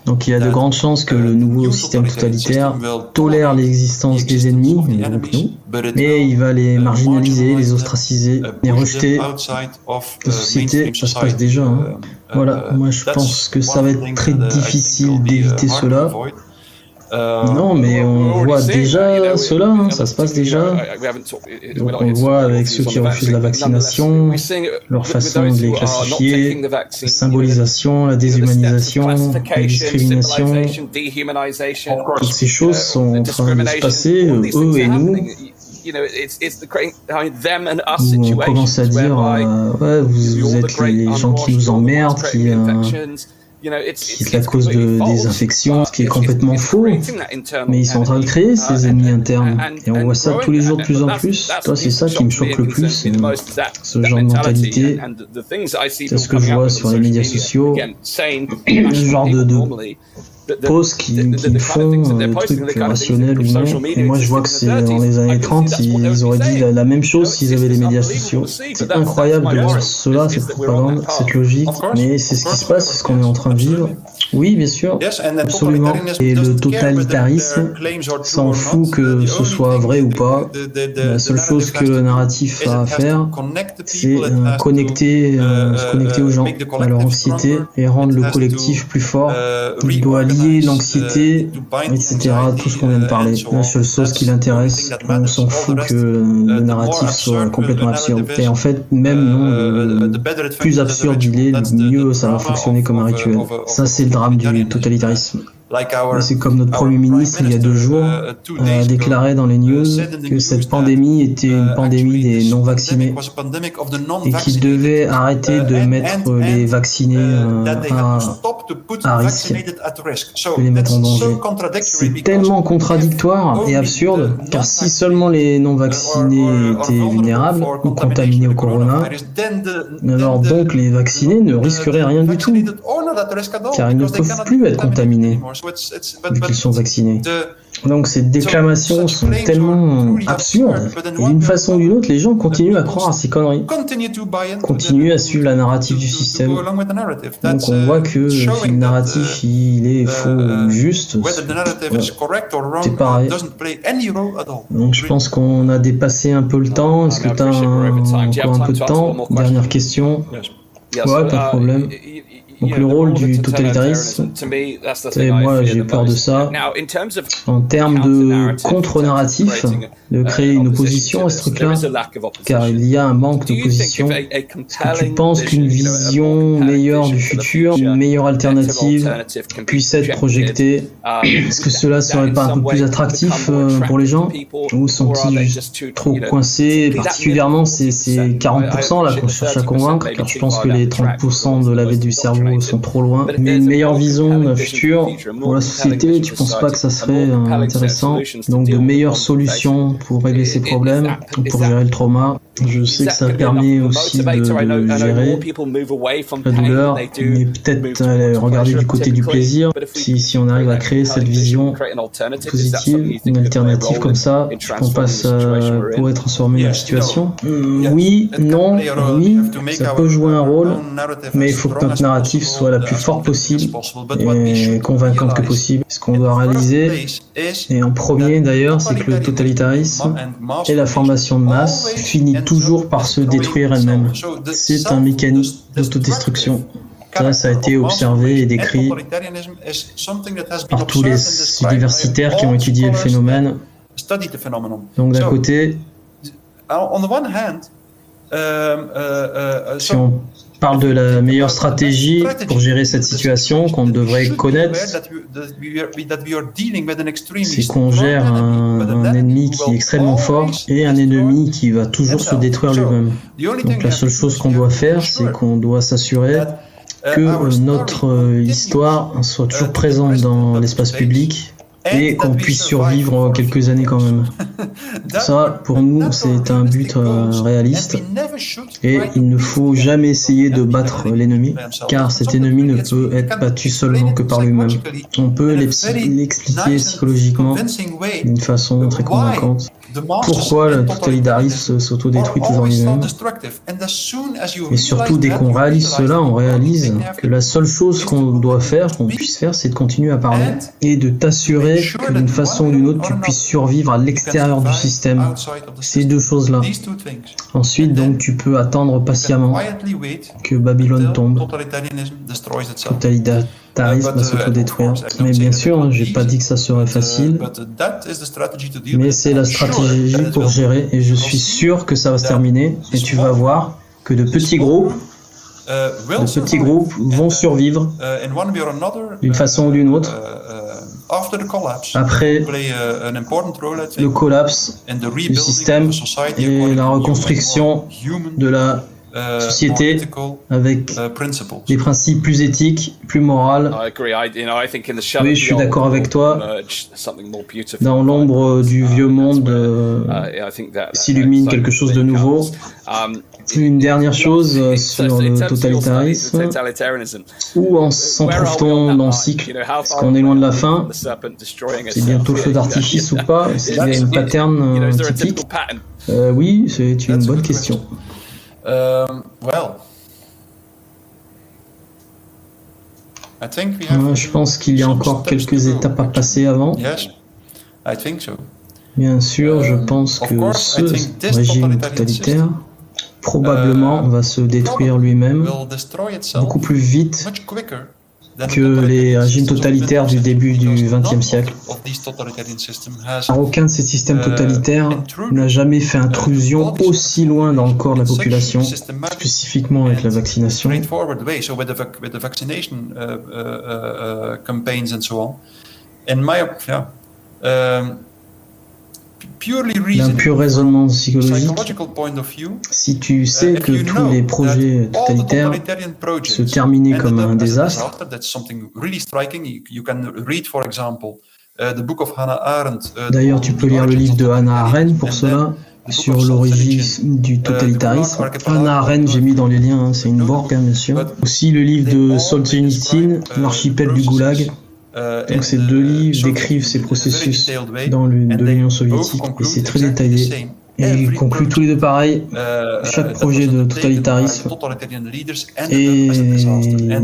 Donc il y a de grandes chances que le nouveau système totalitaire tolère l'existence des ennemis, donc nous, mais il va les marginaliser, les ostraciser, les rejeter. La société, ça se passe déjà. Hein. Voilà, moi je pense que ça va être très difficile d'éviter cela. Non, mais on voit déjà cela, hein, ça se passe déjà. Donc on voit avec ceux qui refusent la vaccination, leur façon de les classifier, la symbolisation, la déshumanisation, la discrimination. Toutes ces choses sont en train de se passer, eux et nous. où on commence à dire ouais, vous êtes les gens qui nous emmerdent, qui est la cause des infections, ce qui est complètement faux. Mais ils sont en train de créer ces ennemis internes. Et on voit ça tous les jours de plus en plus. Toi, c'est ça qui me choque le plus, ce genre de mentalité. C'est ce que je vois sur les médias sociaux. Ce genre de posts qui font des trucs rationnels ou non. Et moi, je vois que c'est dans les années 30, ils auraient dit la même chose s'ils avaient les médias sociaux. C'est incroyable de voir cela, cette propagande, cette logique. Mais c'est ce qui se passe, c'est ce qu'on est en train de vivre. Oui, bien sûr, absolument. Et le totalitarisme s'en fout que ce soit vrai ou pas. La seule chose que le narratif a à faire, c'est se connecter aux gens, à leur anxiété, et rendre le collectif plus fort. Il doit lier l'anxiété, etc., tout ce qu'on vient de parler. La seule chose qui l'intéresse, on s'en fout que le narratif soit complètement absurde. Et en fait, même non, plus absurde il est, mieux ça va fonctionner comme un rituel. Ça, c'est le drame du totalitarisme. C'est comme notre Premier ministre, il y a 2 jours, a déclaré dans les news que cette pandémie était une pandémie des non-vaccinés et qu'il devait arrêter de mettre les vaccinés à risque, de les mettre en danger. C'est tellement contradictoire et absurde, car si seulement les non-vaccinés étaient vulnérables ou contaminés au corona, alors donc les vaccinés ne risqueraient rien du tout, car ils ne peuvent plus être contaminés vu qu'ils sont vaccinés. Donc ces déclamations sont tellement absurdes, et d'une façon ou d'une autre, les gens continuent à croire à ces conneries, continuent à suivre la narrative du système. Donc on voit que si le narratif il est faux ou juste, c'est pareil. Donc je pense qu'on a dépassé un peu le temps. Est-ce que tu as encore un peu de temps? Dernière question. Ouais, pas de problème. Donc le rôle du totalitarisme, et moi j'ai peur de ça, en termes de contre-narratif, de créer une opposition à ce truc-là, car il y a un manque d'opposition. Est-ce que tu penses qu'une vision meilleure du futur, une meilleure alternative puisse être projetée? Est-ce que cela serait pas un peu plus attractif pour les gens? Ou sont-ils juste trop coincés? Particulièrement ces 40% là qu'on cherche à convaincre, car je pense que les 30% de lavée du cerveau sont trop loin. Mais une meilleure vision future pour la société, tu penses pas que ça serait intéressant? Donc de meilleures solutions pour régler ces problèmes, pour gérer le trauma. Je sais que ça permet aussi de gérer la douleur, mais peut-être regarder du côté du plaisir. Si on arrive à créer cette vision positive, une alternative comme ça, on passe pour transformer la situation. Oui, non, oui, ça peut jouer un rôle, mais il faut que notre narratif soit la plus forte possible et convaincante que possible. Ce qu'on doit réaliser, et en premier d'ailleurs, c'est que le totalitarisme et la formation de masse finit toujours par se détruire elle-même. C'est un mécanisme d'autodestruction. Ça a été observé et décrit par tous les universitaires qui ont étudié le phénomène. Donc d'un côté, si on parle de la meilleure stratégie pour gérer cette situation qu'on devrait connaître, c'est qu'on gère un ennemi qui est extrêmement fort et un ennemi qui va toujours se détruire lui-même. Donc la seule chose qu'on doit faire, c'est qu'on doit s'assurer que notre histoire soit toujours présente dans l'espace public et qu'on puisse survivre quelques années quand même. Ça, pour nous, c'est un but réaliste et il ne faut jamais essayer de battre l'ennemi, car cet ennemi ne peut être battu seulement que par lui-même. On peut l'expliquer psychologiquement d'une façon très convaincante. Pourquoi le totalitarisme s'autodétruit toujours lui-même? Et surtout, dès qu'on réalise cela, on réalise que la seule chose qu'on doit faire, qu'on puisse faire, c'est de continuer à parler et de t'assurer que d'une façon ou d'une autre, tu puisses survivre à l'extérieur du système. Ces 2 choses-là. Ensuite, donc, tu peux attendre patiemment que Babylone tombe. Totalitarisme va s'autodétruire. Mais bien sûr, j'ai pas dit que ça serait facile, mais c'est la stratégie pour gérer, et je suis sûr que ça va se terminer, et tu vas voir que de petits groupes vont survivre d'une façon ou d'une autre, Après le collapse du système et la reconstruction de la société avec des principes plus éthiques, plus moraux. Oui, je suis d'accord avec toi. Dans l'ombre du vieux monde s'illumine quelque chose de nouveau. Une dernière chose sur le totalitarisme. Où s'en trouve-t-on dans le cycle? Est-ce qu'on est loin de la fin? C'est bientôt le feu d'artifice ou pas? Est-ce qu'il y a une pattern typique? Oui, c'est une bonne question. Je pense qu'il y a encore quelques étapes à passer avant. Bien sûr, je pense que ce régime totalitaire probablement va se détruire lui-même beaucoup plus vite que les régimes totalitaires du début du XXe siècle. Aucun de ces systèmes totalitaires n'a jamais fait intrusion aussi loin dans le corps de la population, spécifiquement avec la vaccination. D'un pur raisonnement psychologique, si tu sais que tous les projets totalitaires se terminaient comme un désastre, d'ailleurs tu peux lire le livre de Hannah Arendt pour cela, sur l'origine du totalitarisme. Hannah Arendt, j'ai mis dans les liens, c'est une Borg, bien sûr. Aussi le livre de Solzhenitsyn, L'archipel du Goulag. Donc ces deux livres décrivent ces processus de l'Union soviétique et c'est très détaillé. Et ils concluent tous les deux pareil, chaque projet de totalitarisme et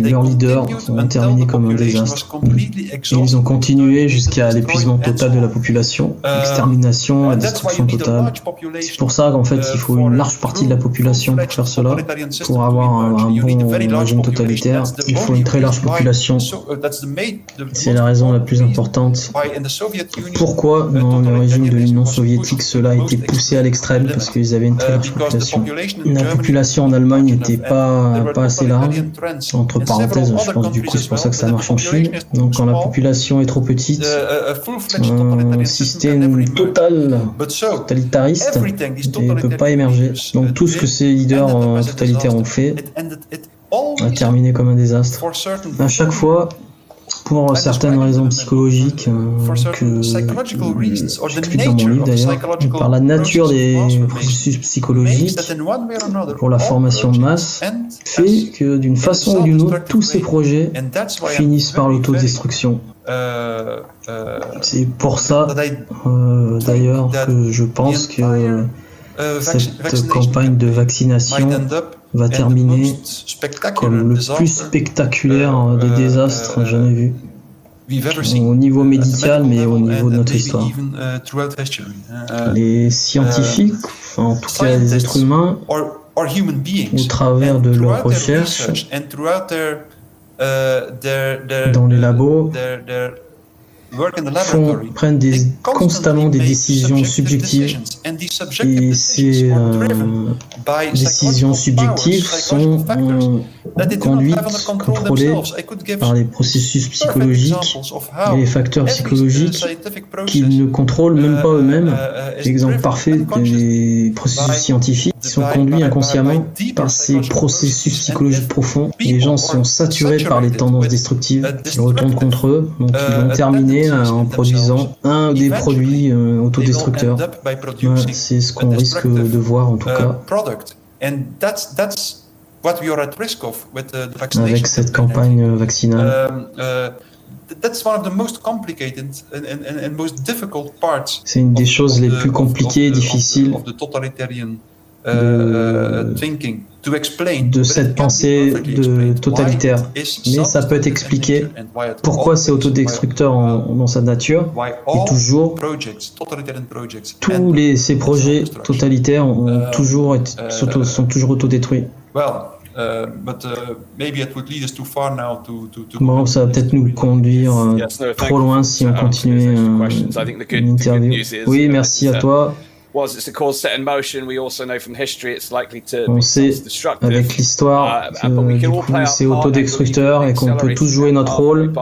leurs leaders ont terminé comme un désastre. Et ils ont continué jusqu'à l'épuisement total de la population, l'extermination, la destruction totale. C'est pour ça qu'en fait il faut une large partie de la population pour faire cela. Pour avoir un bon régime totalitaire, il faut une très large population. C'est la raison la plus importante. Pourquoi dans le régime de l'Union soviétique cela a été poussé à l'extrême, parce qu'ils avaient une très large population. La population en Allemagne n'était pas assez large, entre parenthèses, je pense du coup c'est pour ça que ça marche en Chine. Donc quand la population est trop petite, un système totalitariste ne peut pas émerger. Donc tout ce que ces leaders totalitaires ont fait a terminé comme un désastre. À chaque fois, pour certaines raisons psychologiques que j'explique dans mon livre d'ailleurs, par la nature des processus psychologiques, pour la formation de masse, fait que d'une façon ou d'une autre, tous ces projets finissent par l'autodestruction. C'est pour ça d'ailleurs que je pense que cette campagne de vaccination va terminer comme le plus spectaculaire des désastres jamais vus. Au niveau médical, mais au niveau de notre histoire. Les scientifiques, en tout cas les êtres humains, au travers de leurs recherches, dans les labos, prennent constamment des décisions subjectives et ces décisions subjectives sont conduites, contrôlées par les processus psychologiques et les facteurs psychologiques qu'ils ne contrôlent même pas eux-mêmes. L'exemple parfait des processus scientifiques qui sont conduits inconsciemment par ces processus psychologiques profonds. Les gens sont saturés par les tendances destructives qui retournent contre eux, donc ils vont terminer en produisant un des produits autodestructeurs. C'est ce qu'on risque de voir en tout cas avec cette campagne vaccinale. C'est une des choses les plus compliquées et difficiles de cette pensée totalitaire. Mais ça peut être expliqué pourquoi c'est autodestructeur dans sa nature. Et toujours, ces projets totalitaires sont toujours autodétruits. Bon, ça va peut-être nous conduire trop loin si on continuait une interview. Oui, merci à toi. On sait avec l'histoire que du coup c'est autodestructeur et qu'on peut tous jouer notre rôle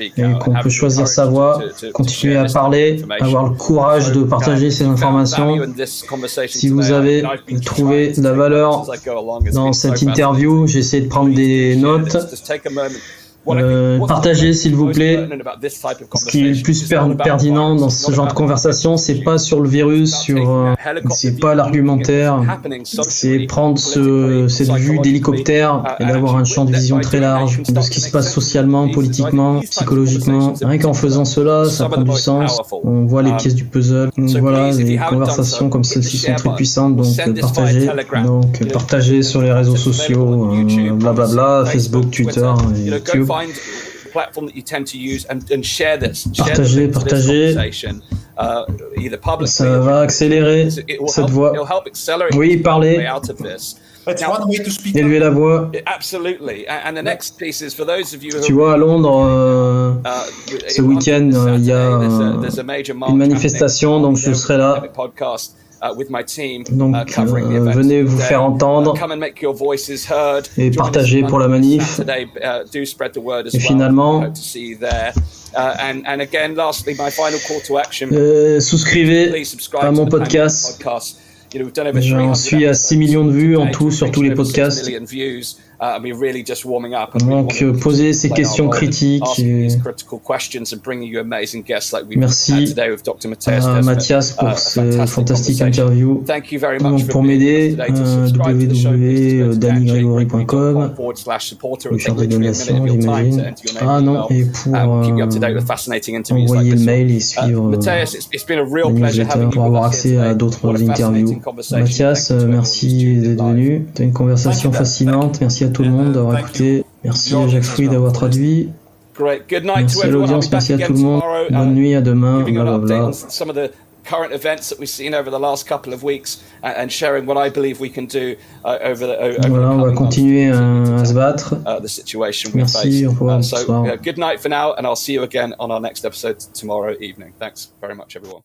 et qu'on peut choisir sa voie, continuer à parler, avoir le courage de partager ces informations. Si vous avez trouvé de la valeur dans cette interview, j'ai essayé de prendre des notes. Partagez s'il vous plaît. Ce qui est le plus pertinent dans ce genre de conversation, c'est pas sur le virus, c'est pas l'argumentaire, c'est prendre cette vue d'hélicoptère et d'avoir un champ de vision très large de ce qui se passe socialement, politiquement, psychologiquement. Rien qu'en faisant cela, ça prend du sens. On voit les pièces du puzzle. Donc voilà, les conversations comme celle-ci sont très puissantes, donc partagez. Donc partagez sur les réseaux sociaux, blablabla, Facebook, Twitter et YouTube. Partagez. Ça va accélérer cette voix. Oui, parlez. Élever la voix. Tu vois, à Londres, ce week-end, il y a une manifestation, donc je serai là. Donc, venez vous faire entendre et partager pour la manif. Et finalement, souscrivez à mon podcast. J'en suis à 6 millions de vues en tout sur tous les podcasts. Donc, posez ces questions critiques. Merci à Mathias pour ce fantastique interview. Donc, pour m'aider, www.dannygregory.com. Pour faire des donations, j'imagine. Ah non, et pour envoyer le mail et suivre la newsletter pour avoir accès à d'autres interviews. Mathias, merci d'être venu. C'était une conversation fascinante. Merci à tout le monde d'avoir écouté. Merci à Jacques Fruit d'avoir traduit. Merci à l'audience, merci à tout le monde. Bonne nuit, à demain. Blablabla. Current events that we've seen over the last couple of weeks and sharing what I believe we can do over voilà, on va continuer à se battre. Merci, au revoir, bonsoir. Good night for now, and I'll see you again on our next episode tomorrow evening. Thanks very much, everyone.